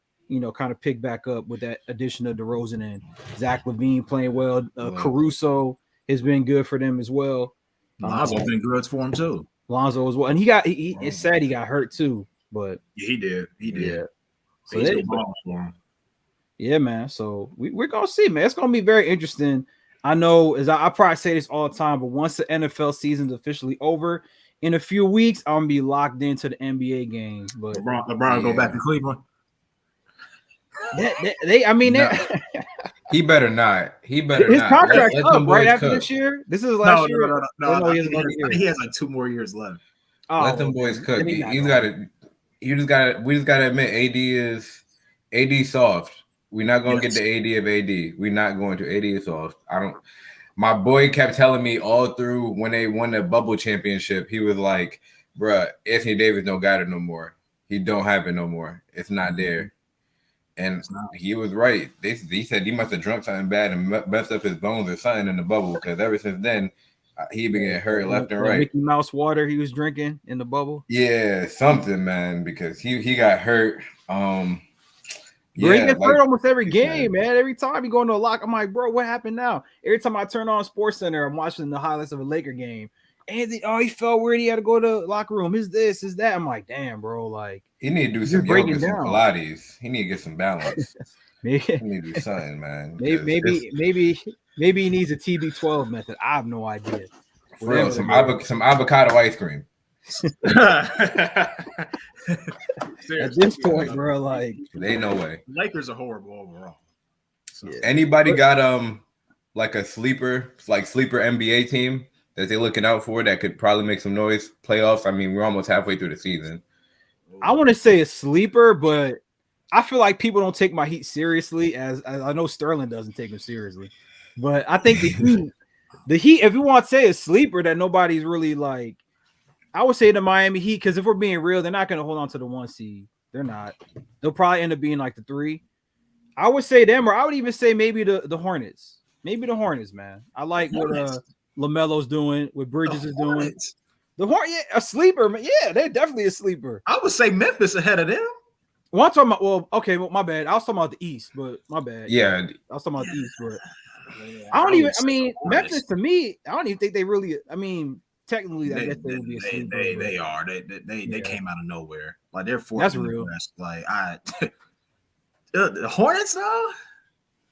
kind of pick back up with that addition of DeRozan and Zach LaVine playing well. Caruso has been good for them as well. Lonzo's been good for him too. Lonzo as well, and it's sad he got hurt too. But he did. Yeah. So he's for him. Yeah, man. So we're gonna see, man. It's gonna be very interesting. I know, as I probably say this all the time, but once the NFL season's officially over in a few weeks, I'm gonna be locked into the NBA games. But LeBron go back to Cleveland. He better not. He better his not. contract's up right after this year. This is last year. No, he has 2 more years left. Let them boys cook. We just gotta admit, AD soft. We're not gonna get the AD of AD. We're not going to. AD is soft. My boy kept telling me all through when they won the bubble championship, he was like, bruh, Anthony Davis don't got it no more. He don't have it no more. It's not there. And he was right. He said he must have drunk something bad and messed up his bones or something in the bubble, because ever since then, he been getting hurt left and right. Mickey Mouse water he was drinking in the bubble. Yeah, something, man, because he got hurt. He gets hurt almost every game, man. Every time he go into a lock, I'm like, bro, what happened now? Every time I turn on Sports Center, I'm watching the highlights of a Laker game. And he felt weird. He had to go to the locker room. Is this, is that? I'm like, damn, bro. Like, he need to do some yoga, some Pilates. He need to get some balance. He need to do something, man. Maybe he needs a TB12 method. I have no idea. For real, some avocado ice cream. At this point, bro, like, there ain't no way. Lakers are horrible overall. So. Anybody got like a sleeper NBA team that they're looking out for that could probably make some noise playoffs? I mean, we're almost halfway through the season. I want to say a sleeper, but I feel like people don't take my Heat seriously, as I know Sterling doesn't take them seriously. But I think the Heat, if you want to say a sleeper that nobody's really like, I would say the Miami Heat, because if we're being real, they're not going to hold on to the 1 seed. They're not. They'll probably end up being like the 3. I would say them, or I would even say maybe the Hornets. Maybe the Hornets, man. I like what LaMelo's doing, what Bridges is doing. The Hornets, yeah, a sleeper, man. Yeah, they're definitely a sleeper. I would say Memphis ahead of them. Well, I'm talking about, well, okay, well, my bad. I was talking about the East, but my bad. Yeah. I was talking about the East, but I mean, Memphis to me, I don't even think they really, I mean, technically, I guess they would be a sleeper. They are. They came out of nowhere. Like they're fourth. That's real. Like the Hornets though.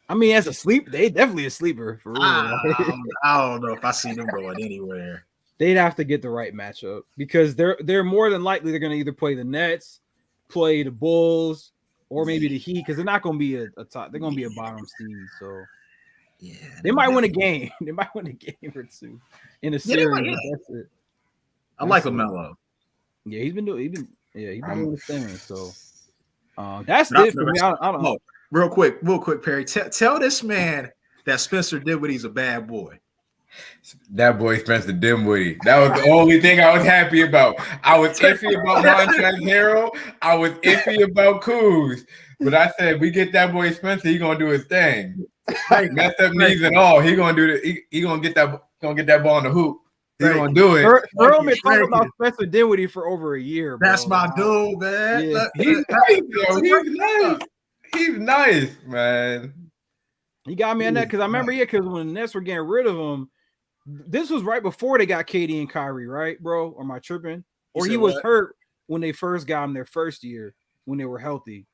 I mean, as a sleep, they definitely a sleeper for real. I don't know if I see them going anywhere. They'd have to get the right matchup because they're more than likely they're going to either play the Nets, play the Bulls, or maybe the Heat because they're not going to be a top. They're going to be a bottom seed. So yeah, they might win a game. They might win a game or two in a series. That's it. I like LaMelo. Yeah, he's been doing the thing. So that's it for me. I don't know. Real quick, Perry. Tell this man that Spencer Dinwiddie's a bad boy. That boy Spencer Dinwiddie. That was the only thing I was happy about. I was iffy about Montrezl Harrell. I was iffy about Kuz. But I said, we get that boy Spencer, he gonna do his thing. Messed up knees and all. He gonna do the. He gonna get that ball in the hoop. He's gonna do it. Earl been talking about Spencer Dinwiddie for over a year. Bro. That's my dude, man. Yeah. He's nice, yo. He's nice. He's nice, man. He got me on that because I remember, because when the Nets were getting rid of him, this was right before they got KD and Kyrie, right, bro? Or am I tripping? Or he was hurt when they first got him their first year when they were healthy.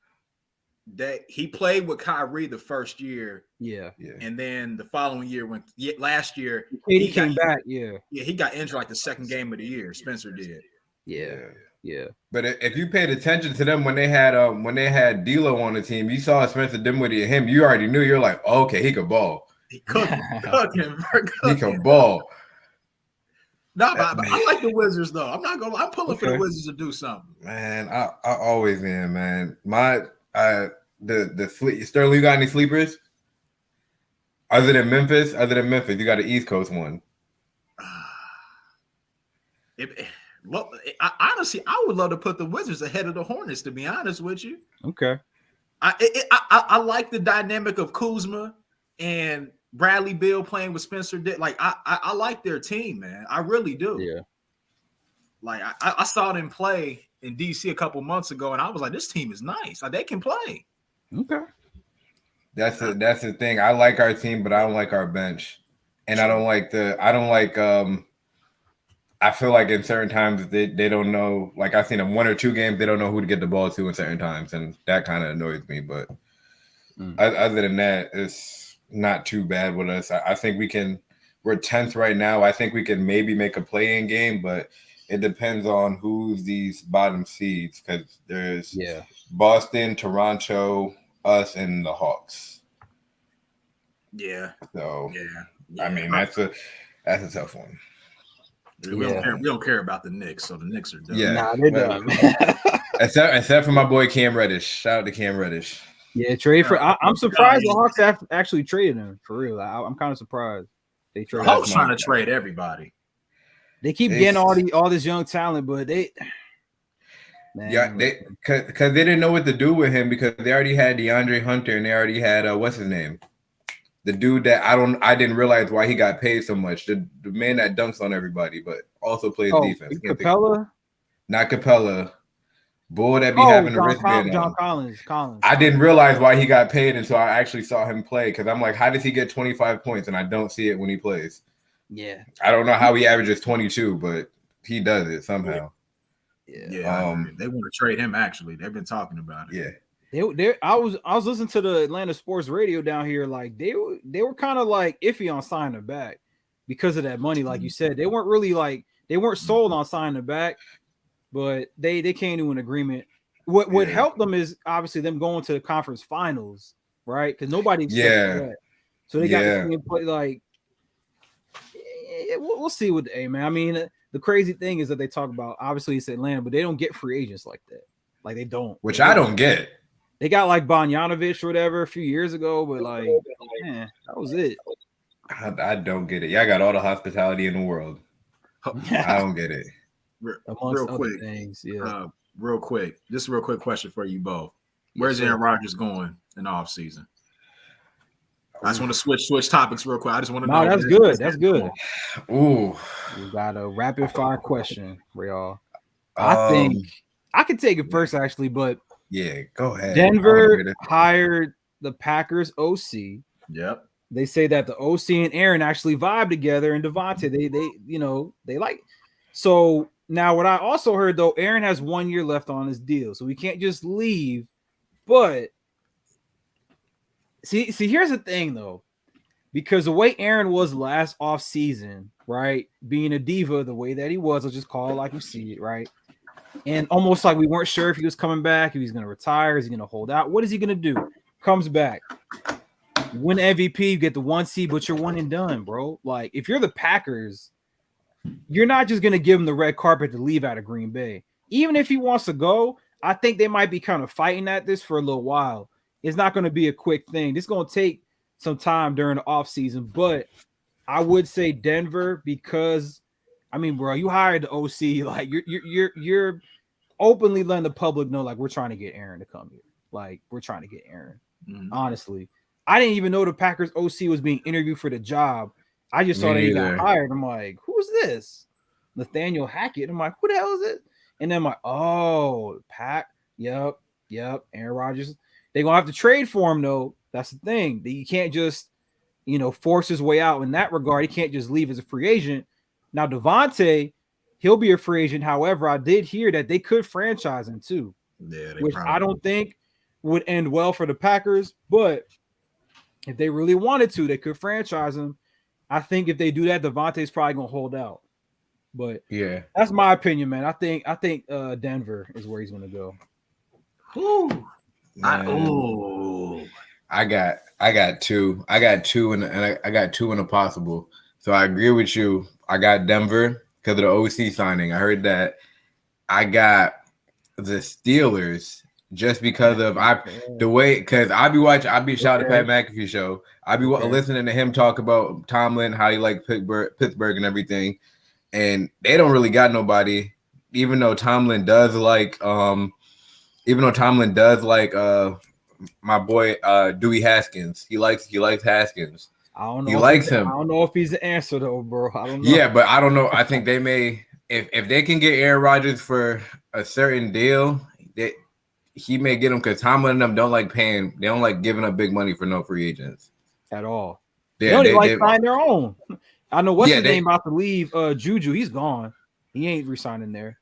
He played with Kyrie the first year, yeah, and then the following year, last year KD came back, he got injured like the second game of the year. Spencer did, yeah. But if you paid attention to them when they had D'Lo on the team, you saw Spencer Dinwiddie and him. You already knew. You're like, oh, okay, he could ball. He cooking. He can ball. No, but I like the Wizards though. I'm pulling for the Wizards to do something. Man, I always am, man. Sterling, you got any sleepers? Other than Memphis, you got an East Coast one. Honestly, I would love to put the Wizards ahead of the Hornets. To be honest with you, okay. I like the dynamic of Kuzma and Bradley Beal playing with Spencer. Like I like their team, man. I really do. Yeah. Like I saw them play in DC a couple months ago, and I was like, this team is nice. Like they can play. Okay. That's the thing. I like our team, but I don't like our bench, and I feel like in certain times they don't know. Like I've seen them 1 or 2 games, they don't know who to get the ball to in certain times, and that kind of annoys me. But other than that, it's not too bad with us. I think we're 10th right now. I think we can maybe make a play-in game, but it depends on who's these bottom seeds because there's Boston, Toronto, us, and the Hawks. Yeah. So I mean that's a tough one. We don't care about the Knicks, so the Knicks are done. Yeah, nah, they're done. except for my boy Cam Reddish. Shout out to Cam Reddish. Yeah, trade for. I'm surprised the Hawks have actually traded him for real. I'm kind of surprised they traded. The Hawks trying to trade everybody. They keep getting all this young talent, but because they didn't know what to do with him because they already had DeAndre Hunter and they already had what's his name, the dude that I didn't realize why he got paid so much. The man that dunks on everybody, but also plays defense. Capella, not Capella. Boy, that be having the wristband John on. Collins. I didn't realize why he got paid until I actually saw him play because I'm like, how does he get 25 points? And I don't see it when he plays. Yeah. I don't know how he averages 22, but he does it somehow. Yeah. They want to trade him, actually. They've been talking about it. Yeah. I was listening to the Atlanta sports radio down here. Like they were kind of like iffy on signing him back because of that money. Like you said, they weren't really they weren't sold on signing him back. But they came to an agreement. What helped them is obviously them going to the conference finals, right? Because nobody expected that. So they got to play like. We'll see what man. I mean, the crazy thing is that they talk about obviously it's Atlanta, but they don't get free agents like that. Like they don't. Which I don't get. They got like Bogdanovich or whatever a few years ago, but like, man, that was it. I don't get it. Y'all got all the hospitality in the world. I don't get it. Amongst other things, yeah. Real quick, just a real quick question for you both. Where's Aaron Rodgers going in the offseason? I just want to switch topics real quick. I just want to know. That's good. That's good. Ooh. We got a rapid fire question for y'all. I think I could take it first, actually, but yeah, go ahead. Denver hired the Packers OC. Yep. They say that the OC and Aaron actually vibe together, and Devontae, they like. So now, what I also heard though, Aaron has 1 year left on his deal, so we can't just leave. But see, here's the thing though, because the way Aaron was last off season, right, being a diva the way that he was, I'll just call it like we see it, right, and almost like we weren't sure if he was coming back, if he was going to retire, is he going to hold out? What is he going to do? Comes back, win MVP, you get the 1 seed, but you're one and done, bro. Like if you're the Packers, you're not just going to give him the red carpet to leave out of Green Bay. Even if he wants to go, I think they might be kind of fighting at this for a little while. It's not going to be a quick thing. This is going to take some time during the offseason, but I would say Denver because, I mean, bro, you hired the OC. Like you're openly letting the public know, like, we're trying to get Aaron to come here. Like, we're trying to get Aaron. Mm-hmm. Honestly, I didn't even know the Packers OC was being interviewed for the job. I just saw that he got hired. I'm like, who's this? Nathaniel Hackett. I'm like, who the hell is it? And then I'm like, oh, Pack. Yep. Aaron Rodgers. They're going to have to trade for him, though. That's the thing. You can't just, force his way out in that regard. He can't just leave as a free agent. Now, Devontae, he'll be a free agent. However, I did hear that they could franchise him, too. Yeah, which I don't think would end well for the Packers. But if they really wanted to, they could franchise him. I think if they do that, Devontae's probably going to hold out. But yeah, that's my opinion, man. I think Denver is where he's going to go. I got two, and I got two in a possible. So I agree with you. I got Denver because of the OC signing. I heard that. I got the Steelers just because of the way, because I be shouting Pat McAfee show. I be listening to him talk about Tomlin, how he like Pittsburgh and everything, and they don't really got nobody. Even though Tomlin does like my boy Dewey Haskins. He likes Haskins. I don't know. He likes him. I don't know if he's the answer though, bro. I don't know. Yeah, but I don't know. I think they may, if they can get Aaron Rodgers for a certain deal, he may get him because Tomlin and them don't like paying. They don't like giving up big money for no free agents at all. Yeah, they like sign their own. I know what's his name about to leave. Juju, he's gone. He ain't resigning there.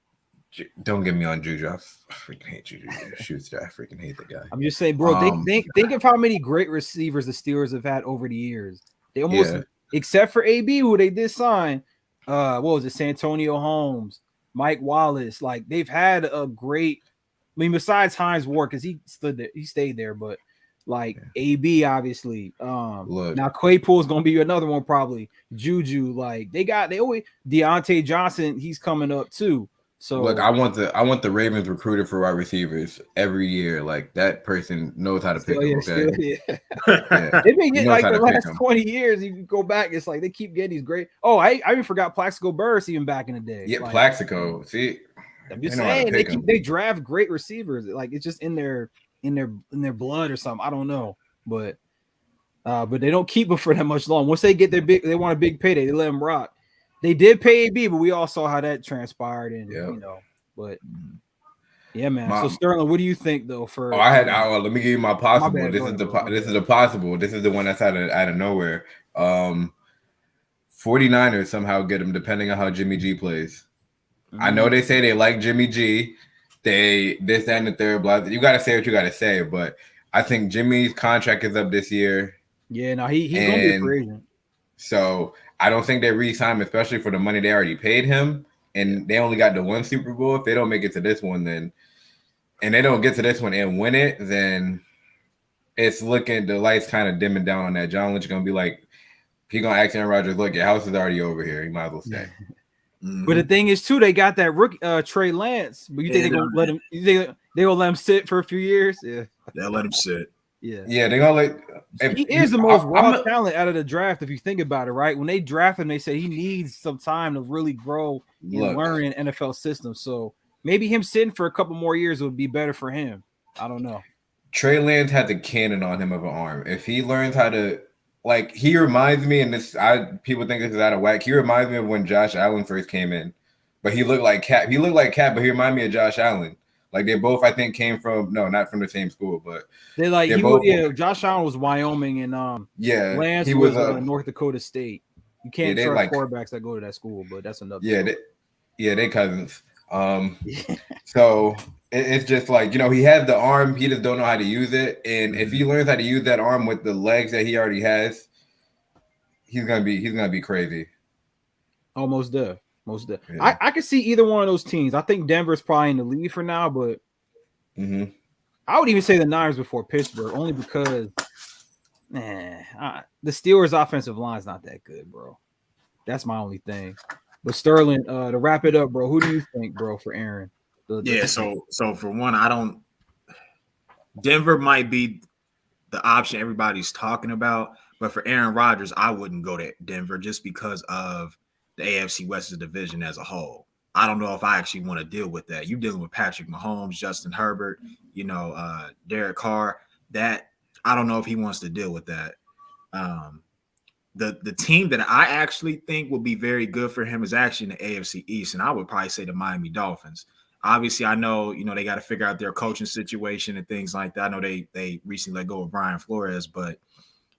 Don't get me on Juju. I freaking hate Juju. Shoots, I freaking hate that guy. I'm just saying, bro. Think of how many great receivers the Steelers have had over the years. They almost, except for AB, who they did sign. What was it? Santonio Holmes, Mike Wallace. Like they've had a great. I mean, besides Hines Ward, because he stayed there, but like AB, obviously. Now Claypool is gonna be another one, probably. Juju, like they always Deontay Johnson. He's coming up too. So look, I want the Ravens recruiter for wide receivers every year. Like that person knows how to pick them. Okay? They've been getting like the last 20 years. You can go back, it's like they keep getting these great. Oh, I even forgot Plaxico Burress even back in the day. Yeah, like, Plaxico. See, I'm just saying they draft great receivers. Like it's just in their blood or something. I don't know, but they don't keep them for that much long. Once they get they want a big payday. They let them rock. They did pay AB, but we all saw how that transpired, and but yeah, man. So Sterling, what do you think though? For let me give you my possible. This is the possible. This is the one that's out of nowhere. 49ers somehow get him, depending on how Jimmy G plays. Mm-hmm. I know they say they like Jimmy G. They this, that, and the third. Blah. You got to say what you got to say, but I think Jimmy's contract is up this year. Yeah, no, he's gonna be a free agent. So I don't think they re-sign him, especially for the money they already paid him. And they only got the one Super Bowl. If they don't make it to this one, and they don't get to this one and win it, then it's looking, the lights kind of dimming down on that. John Lynch going to be like, he going to ask Aaron Rodgers, look, your house is already over here. You might as well stay. Mm-hmm. But the thing is, too, they got that rookie, Trey Lance. But you think they're going to let him, you think they're going to let him sit for a few years? Yeah. They'll let him sit. Yeah. Yeah, they're going to He is the most raw talent out of the draft, if you think about it, right? When they draft him, they say he needs some time to really grow and learn an NFL system. So maybe him sitting for a couple more years would be better for him. I don't know. Trey Lance had the cannon on him of an arm. If he learns how to, like, he reminds me, and people think this is out of whack. He reminds me of when Josh Allen first came in, but he looked like Cap. He looked like Cap, but he reminded me of Josh Allen. Like they both, I think, came from not from the same school, but Josh Allen was Wyoming and Lance he was North Dakota State. You can't trust quarterbacks that go to that school, but that's another. They cousins. So it's just like, he has the arm, he just don't know how to use it, and if he learns how to use that arm with the legs that he already has, he's gonna be crazy. Almost there. Most of yeah. I could see either one of those teams. I think Denver's probably in the lead for now, but I would even say the Niners before Pittsburgh, only because the Steelers' offensive line is not that good, bro. That's my only thing. But Sterling, to wrap it up, bro, who do you think, bro, for Aaron? So for one, Denver might be the option everybody's talking about, but for Aaron Rodgers, I wouldn't go to Denver just because of the AFC West's division as a whole. I don't know if I actually want to deal with that. You're dealing with Patrick Mahomes, Justin Herbert, Derek Carr. That I don't know if he wants to deal with that. The team that I actually think will be very good for him is actually in the AFC East, and I would probably say the Miami Dolphins. Obviously, I know they got to figure out their coaching situation and things like that. I know they recently let go of Brian Flores, but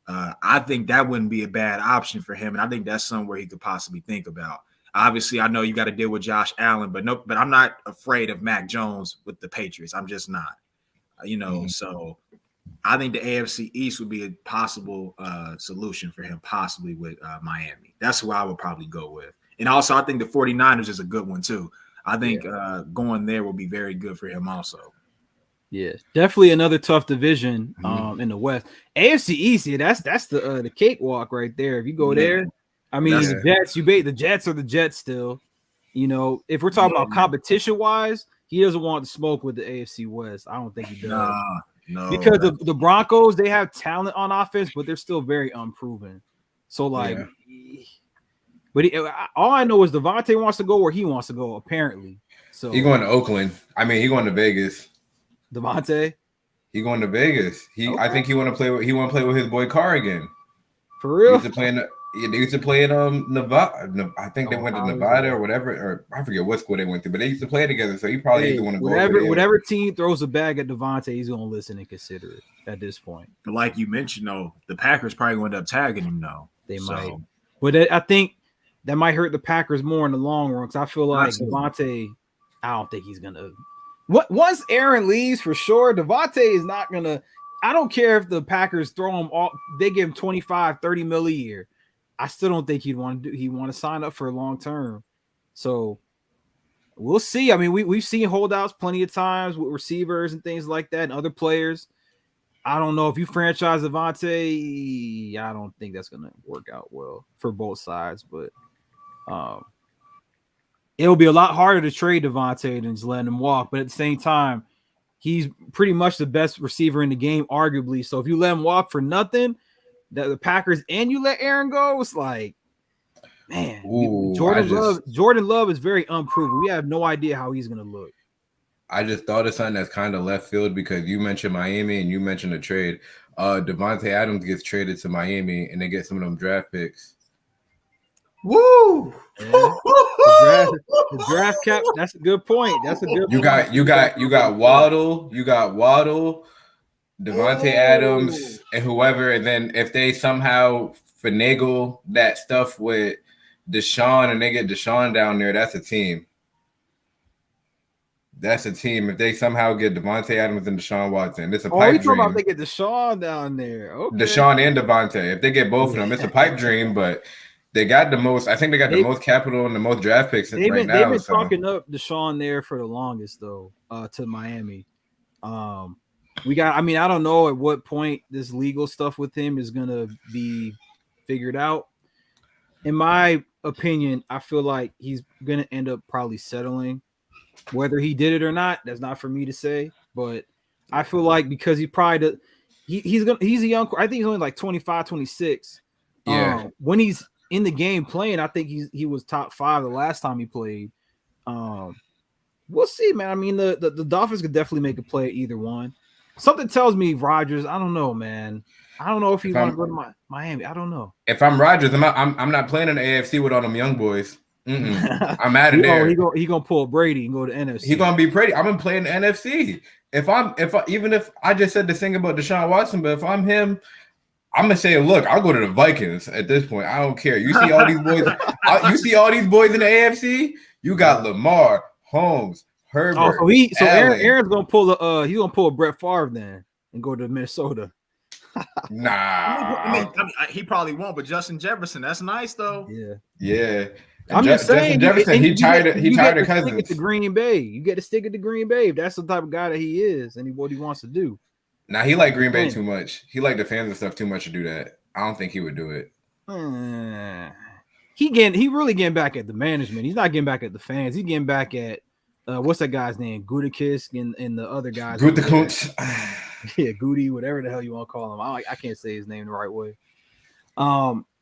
I think that wouldn't be a bad option for him, and I think that's somewhere he could possibly think about. Obviously, I know you got to deal with Josh Allen, but I'm not afraid of Mac Jones with the Patriots. I'm just not, So I think the AFC East would be a possible solution for him, possibly with Miami. That's who I would probably go with. And also, I think the 49ers is a good one too. I think going there will be very good for him also. Yeah, definitely another tough division in the West. AFC East, that's the cakewalk right there. If you go there, I mean, the Jets, the Jets are the Jets still. If we're talking about competition-wise, he doesn't want to smoke with the AFC West. I don't think he does. No. Because the Broncos, they have talent on offense, but they're still very unproven. So, but all I know is Devontae wants to go where he wants to go, apparently. So he's going to Oakland. I mean, he's going to Vegas. Devontae, he going to Vegas. I think he want to play with his boy Carr again. For real? They used to play in Nevada. I think they went to Nevada or whatever, or I forget what school they went to, but they used to play together. So he probably used to want to go. Whatever team throws a bag at Devontae, he's going to listen and consider it at this point. But like you mentioned, though, the Packers probably going to end up tagging him now. They might, but I think that might hurt the Packers more in the long run because I feel like Devontae, I don't think he's gonna. Once Aaron leaves for sure, Devontae is not gonna. I don't care if the Packers throw him all. They give him 25, 30 mil a year. I still don't think he'd want to sign up for a long term. So we'll see. I mean, we've seen holdouts plenty of times with receivers and things like that, and other players. I don't know if you franchise Devontae. I don't think that's gonna work out well for both sides, but it'll be a lot harder to trade Devontae than just letting him walk. But at the same time, he's pretty much the best receiver in the game, arguably. So if you let him walk for nothing, the Packers, and you let Aaron go, it's like, man, Jordan Love is very unproven. We have no idea how he's going to look. I just thought of something that's kind of left field because you mentioned Miami and you mentioned a trade. Devontae Adams gets traded to Miami and they get some of them draft picks. Woo! Yeah. The draft cap. That's a good point. You got Waddle. You got Waddle, Devontae Adams, and whoever. And then if they somehow finagle that stuff with Deshaun and they get Deshaun down there, that's a team. That's a team. If they somehow get Devontae Adams and Deshaun Watson, it's a pipe dream. About they get Deshaun down there. Okay. Deshaun and Devontae. If they get both of them, it's a pipe dream. But they got the most. I think they got the most capital and the most draft picks right now. They've been talking up Deshaun there for the longest, though, to Miami. We got. I mean, I don't know at what point this legal stuff with him is gonna be figured out. In my opinion, I feel like he's gonna end up probably settling. Whether he did it or not, that's not for me to say. But I feel like because he he's a young. I think he's only like 25, 26. Yeah. When he's in the game playing, I think he was top 5 the last time he played. We'll see, man. I mean, the Dolphins could definitely make a play at either one. Something tells me Rodgers. I don't know, man. I don't know if he want to go to Miami. I don't know. If I'm Rodgers, I'm not playing in the AFC with all them young boys. I'm out of there. He gonna pull Brady and go to NFC. He gonna be pretty. I'm gonna play in the NFC. Even if I just said this thing about Deshaun Watson, but if I'm him, I'm gonna say, look, I'll go to the Vikings at this point. I don't care. You see all these boys. You see all these boys in the AFC. You got Lamar, Holmes, Herbert. So Aaron's gonna pull he's gonna pull a Brett Favre then and go to Minnesota. Nah, I mean, he probably won't. But Justin Jefferson, that's nice though. Yeah. I'm just saying, Jefferson, he tired of Cousins. Stick at the Green Bay. You get to stick at the Green Bay. That's the type of guy that he is, and what he wants to do. Nah, he like Green Bay too much. He like the fans and stuff too much to do that. I don't think he would do it. He really getting back at the management. He's not getting back at the fans. He's getting back at what's that guy's name? Gutekunst and the other guys. Gutekunst. Yeah, Goody, whatever the hell you want to call him. I can't say his name the right way.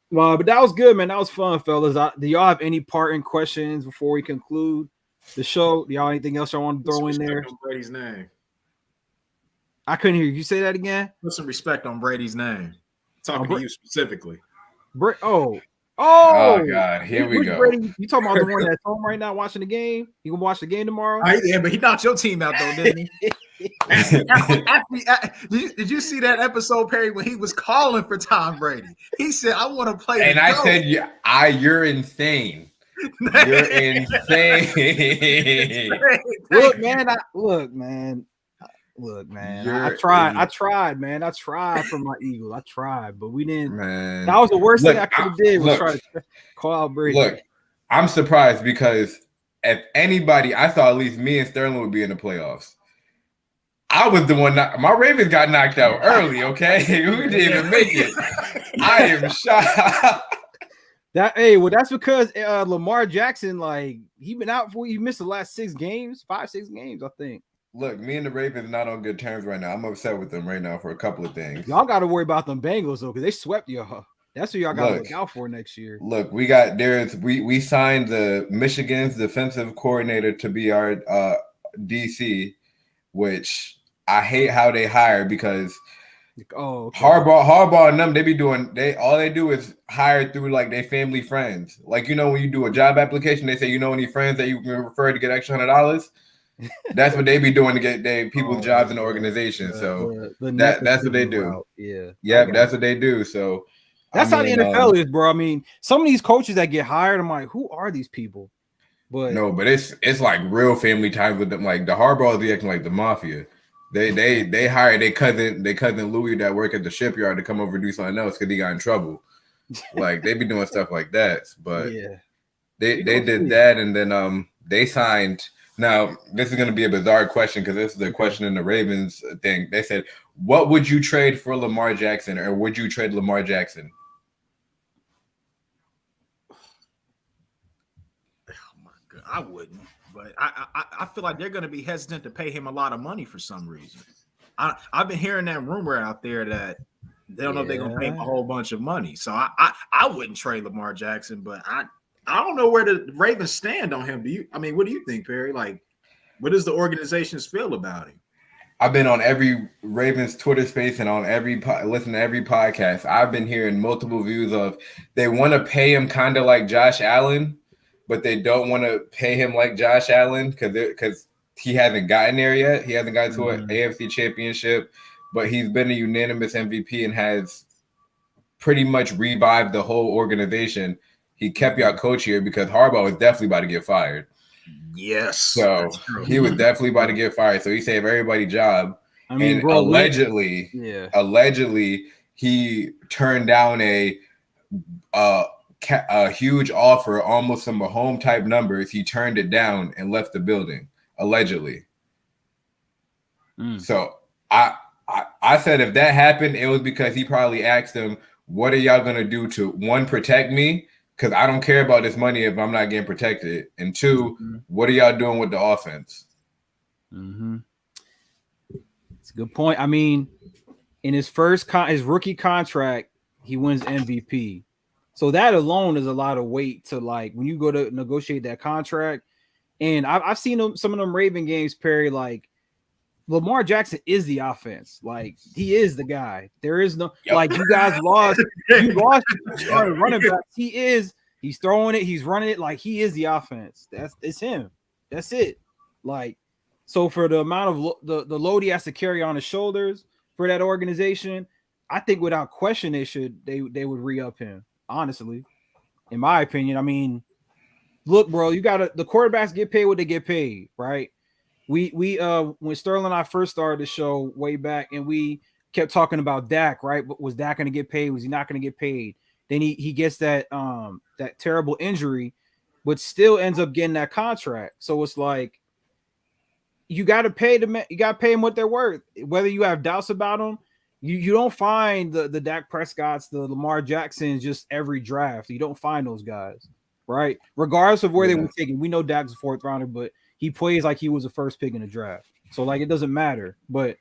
Well, but that was good, man. That was fun, fellas. Do y'all have any parting questions before we conclude the show? Do y'all anything else I want to throw in there? Brady's name. I couldn't hear you. You say that again? Put some respect on Brady's name. Talking to you specifically. Oh God, here we go. Brady? You talking about the one that's home right now watching the game? You gonna watch the game tomorrow? Yeah, but he knocked your team out though, didn't he? Did you see that episode, Perry, when he was calling for Tom Brady? He said, "I want to play." And I said, "You're insane. You're insane." Look, man. I tried, man. I tried for my Eagles. I tried, but we didn't. Man. That was the worst thing I could have did was try to call out Brady. Look, I'm surprised because if anybody, I thought at least me and Sterling would be in the playoffs. I was the one. My Ravens got knocked out early. Okay, we didn't even make it. I am shocked. That's because Lamar Jackson, like he missed the last 6 games, 6 games, I think. Look, me and the Ravens not on good terms right now. I'm upset with them right now for a couple of things. Y'all got to worry about them Bengals though, because they swept y'all. That's what y'all got to look out for next year. Look, we signed the Michigan's defensive coordinator to be our DC, which I hate how they hire because Harbaugh and them, all they do is hire through like their family friends. Like, when you do a job application, they say, any friends that you can refer to get extra $100. That's what they be doing to get their people's jobs in the organization. So that's what they do. That's what they do. So that's how the NFL is, bro. I mean, some of these coaches that get hired, I'm like, who are these people? But it's like real family ties with them. Like the Harbaughs be acting like the mafia. They hired their cousin Louis that work at the shipyard to come over and do something else because he got in trouble. Like they be doing stuff like that. But they did that, and then they signed. Now this is going to be a bizarre question because this is the question in the Ravens thing. They said, "What would you trade for Lamar Jackson, or would you trade Lamar Jackson?" Oh my God, I wouldn't. But I feel like they're going to be hesitant to pay him a lot of money for some reason. I've been hearing that rumor out there that they don't know if they're going to pay him a whole bunch of money. So I wouldn't trade Lamar Jackson, but I don't know where the Ravens stand on him. What do you think, Perry? Like, what does the organization feel about him? I've been on every Ravens Twitter space and on listen to every podcast. I've been hearing multiple views of they want to pay him kind of like Josh Allen, but they don't want to pay him like Josh Allen because he hasn't gotten there yet. He hasn't gotten to an AFC Championship, but he's been a unanimous MVP and has pretty much revived the whole organization. He kept y'all coach here because Harbaugh was definitely about to get fired. Yes. So he was definitely about to get fired. So he saved everybody's job. Allegedly, he turned down a huge offer, almost some Mahomes type numbers. He turned it down and left the building, allegedly. So I said if that happened, it was because he probably asked them, "What are y'all gonna do to one, protect me? Because I don't care about this money if I'm not getting protected. And 2, what are y'all doing with the offense?" It's a good point. I mean, in his his rookie contract, he wins MVP. So that alone is a lot of weight to like when you go to negotiate that contract. And I've seen some of them Raven games, Perry. Like Lamar Jackson is the offense. Like he is the guy. There is no like you guys lost. You lost started running back. He's throwing it. He's running it. Like he is the offense. It's him. That's it. Like so for the amount of the load he has to carry on his shoulders for that organization, I think without question they would re-up him. Honestly, in my opinion. I mean, look, bro, the quarterbacks get paid what they get paid, right? We when Sterling and I first started the show way back, and we kept talking about Dak, right? Was Dak going to get paid? Was he not going to get paid? Then he gets that terrible injury, but still ends up getting that contract. So it's like you got to pay them. You got to pay them what they're worth, whether you have doubts about them. You don't find the Dak Prescotts, the Lamar Jacksons just every draft. You don't find those guys, right? Regardless of where they were taken. We know Dak's a fourth rounder, but he plays like he was the first pick in the draft. So like it doesn't matter. But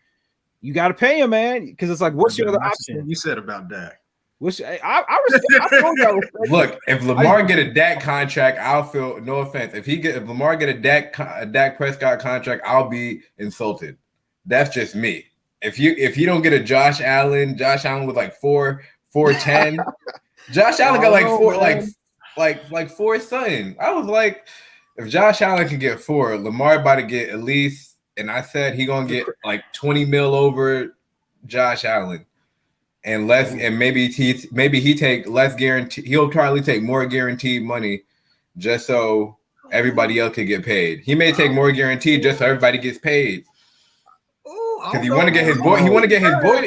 you got to pay him, man, because it's like, what's your other option? You said about Dak. I respect. I told you I respect. Look, if Lamar get a Dak contract, I'll feel no offense. If Lamar get a Dak Prescott contract, I'll be insulted. That's just me. If you don't get a Josh Allen with like 4.10, Josh Allen got like four something. I was like, if Josh Allen can get 4, Lamar about to get at least, and I said he gonna get like 20 mil over Josh Allen, and less, and maybe he take less guarantee. He'll probably take more guaranteed money just so everybody else can get paid. He may take more guaranteed just so everybody gets paid. Because he want to get his boy. He want to get his boy.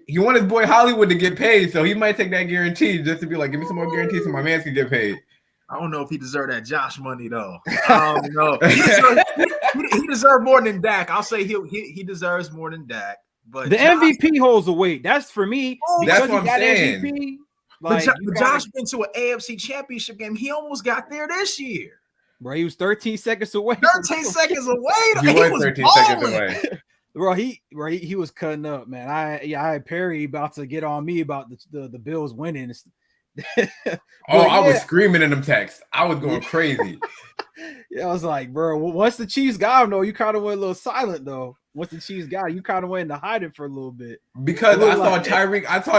He want his boy Hollywood to get paid, so he might take that guarantee just to be like, give me some more guarantees so my man can get paid. I don't know if he deserved that Josh money though. I don't know. He deserved more than Dak. I'll say he deserves more than Dak. But the MVP holds the weight. That's for me. That's what I'm saying. MVP, like, but Josh been to an AFC Championship game. He almost got there this year. Bro, he was 13 seconds away. 13 seconds away. He was 13 seconds away. Bro, he was cutting up, man. I had Perry about to get on me about the Bills winning. I was screaming in them texts. I was going crazy. Yeah, I was like, bro, once the Chiefs got him, though, you kind of went a little silent, though. Once the Chiefs got him, you kind of went into hiding for a little bit. Because I saw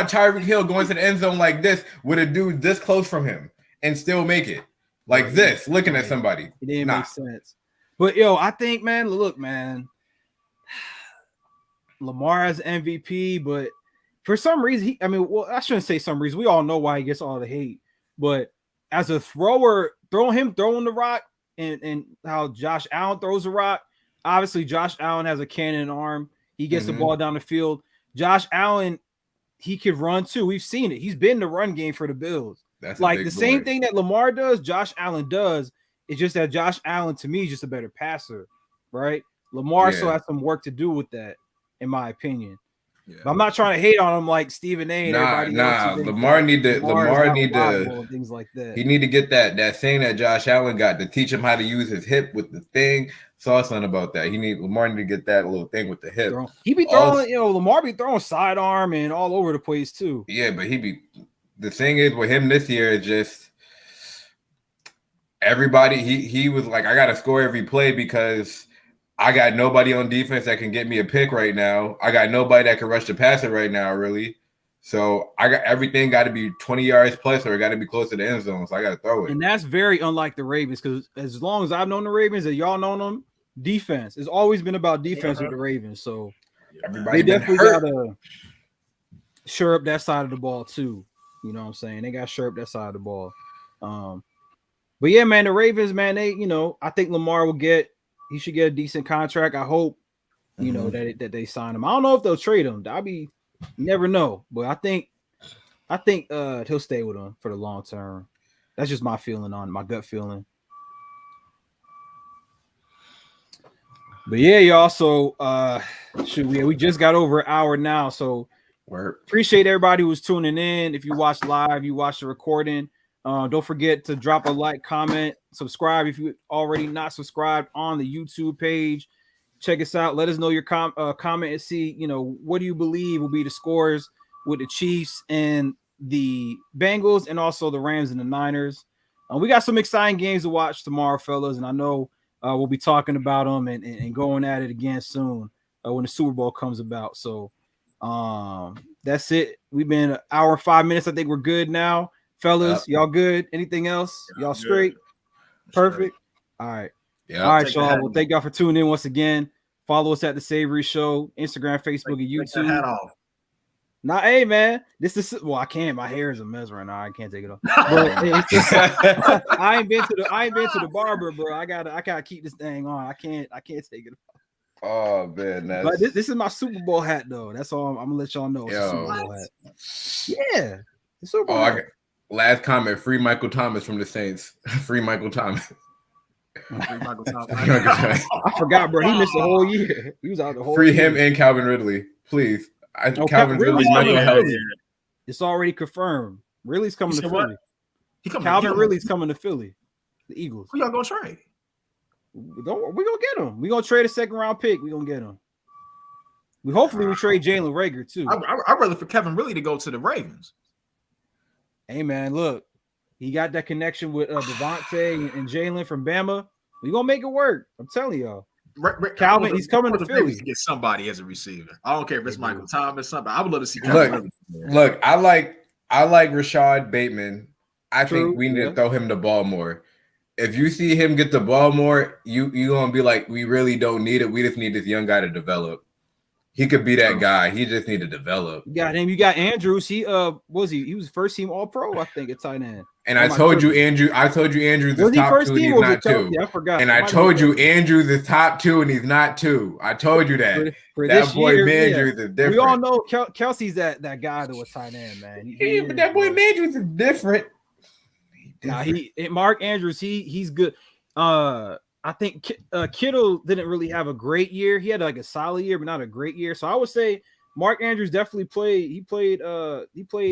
Tyreek Hill go into the end zone like this with a dude this close from him and still make it. Like this, looking at somebody. It didn't make sense. But, I think, man, look, man, Lamar has MVP, but for some reason, I shouldn't say some reason. We all know why he gets all the hate. But as a thrower, throwing the rock and how Josh Allen throws the rock, obviously Josh Allen has a cannon arm. He gets the ball down the field. Josh Allen, he could run too. We've seen it. He's been the run game for the Bills. That's like the same thing that Lamar does, Josh Allen does. It's just that Josh Allen, to me, is just a better passer, right? Lamar still has some work to do with that, in my opinion. Yeah. But I'm not trying to hate on him like Stephen A. and everybody else. Lamar need to things like that. He need to get that thing that Josh Allen got to teach him how to use his hip with the thing. Saw something about that. Lamar need to get that little thing with the hip. He be throwing, Lamar be throwing sidearm and all over the place too. Yeah, but the thing is with him this year is just everybody. He was like, I got to score every play because I got nobody on defense that can get me a pick right now. I got nobody that can rush the passer right now, really. So I got everything got to be 20 yards plus, or it got to be close to the end zone. So I got to throw it. And that's very unlike the Ravens, because as long as I've known the Ravens and y'all know them, defense. It's always been about defense with the Ravens. So everybody they definitely got to shore up that side of the ball too. You know what I'm saying? They got to shore up that side of the ball. But yeah, man, the Ravens, man, they, I think Lamar he should get a decent contract. I hope, that they sign him. I don't know if they'll trade him. You never know. But I think he'll stay with them for the long term. That's just my feeling on it, my gut feeling. But yeah, y'all. So we just got over an hour now. So appreciate everybody who's tuning in. If you watch live, you watch the recording. Don't forget to drop a like, comment, subscribe if you already not subscribed on the YouTube page. check us out. Let us know your comment and see, what do you believe will be the scores with the Chiefs and the Bengals, and also the Rams and the Niners. We got some exciting games to watch tomorrow, fellas, and I know we'll be talking about them and going at it again soon when the Super Bowl comes about. So that's it. We've been an hour and 5 minutes. I think we're good now, fellas. Y'all good? Anything else? Y'all straight? Perfect. All right. Yeah. All right, y'all. Well, thank y'all for tuning in once again. Follow us at the Savery Show, Instagram, Facebook, and YouTube. Take that hat off. Nah, hey man, this is I can't. My hair is a mess right now. I can't take it off. But I ain't been to the barber, bro. I gotta keep this thing on. I can't take it off. Oh man, but this is my Super Bowl hat though. That's all. I'm gonna let y'all know. It's a Super Bowl hat. Yeah, the Super Bowl hat. Last comment: free Michael Thomas from the Saints. Free Michael Thomas. I forgot, bro. He missed the whole year. He was out the whole Free year. him and Calvin Ridley, please. Calvin Ridley's mental health. It's already confirmed. Ridley's coming to Philly. Calvin Ridley's coming to Philly. The Eagles. Who y'all gonna trade? We're gonna get him. We're gonna trade a second round pick. We're gonna get him. We trade Jalen Reagor too. I'd rather for Kevin Ridley to go to the Ravens. Hey man, look, he got that connection with Devontae and Jalen from Bama. We're gonna make it work. I'm telling y'all. Calvin, he's coming to Philly. To get somebody as a receiver. I don't care if it's Michael Thomas, something. I would love to see. Calvin look, I like Rashad Bateman. I think we need to throw him the ball more. If you see him get the ball more, you gonna be like, we really don't need it. We just need this young guy to develop. He could be that guy. He just need to develop. You got him. You got Andrews. He was first team All Pro, I think, at tight end. And I told you Andrews is top 2 and he's not 2. Yeah, I forgot. And I told you Andrews is top 2 and he's not 2. I told you that. For that boy Andrews is different. We all know Kelsey's that guy that was tight end, man. But that boy Andrews is different. Nah, Mark Andrews, he's good. I think Kittle didn't really have a great year. He had like a solid year, but not a great year. So I would say Mark Andrews definitely played. He played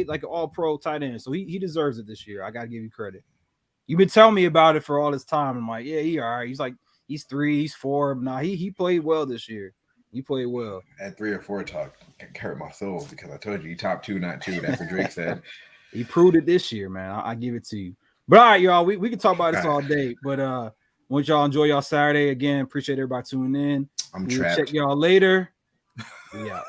like an All-Pro tight end. So he deserves it this year. I gotta give you credit. You've been telling me about it for all this time. I'm like, yeah, he all right. He's 3, he's 4. Nah, he played well this year. He played well. At 3 or 4 talk hurt my soul because I told you he top 2, not 2. That's what Drake said. He proved it this year, man. I give it to you. But all right, y'all, we can talk about this all day. But want y'all enjoy y'all Saturday again. Appreciate everybody tuning in. I'm trapped. Check y'all later. Yeah.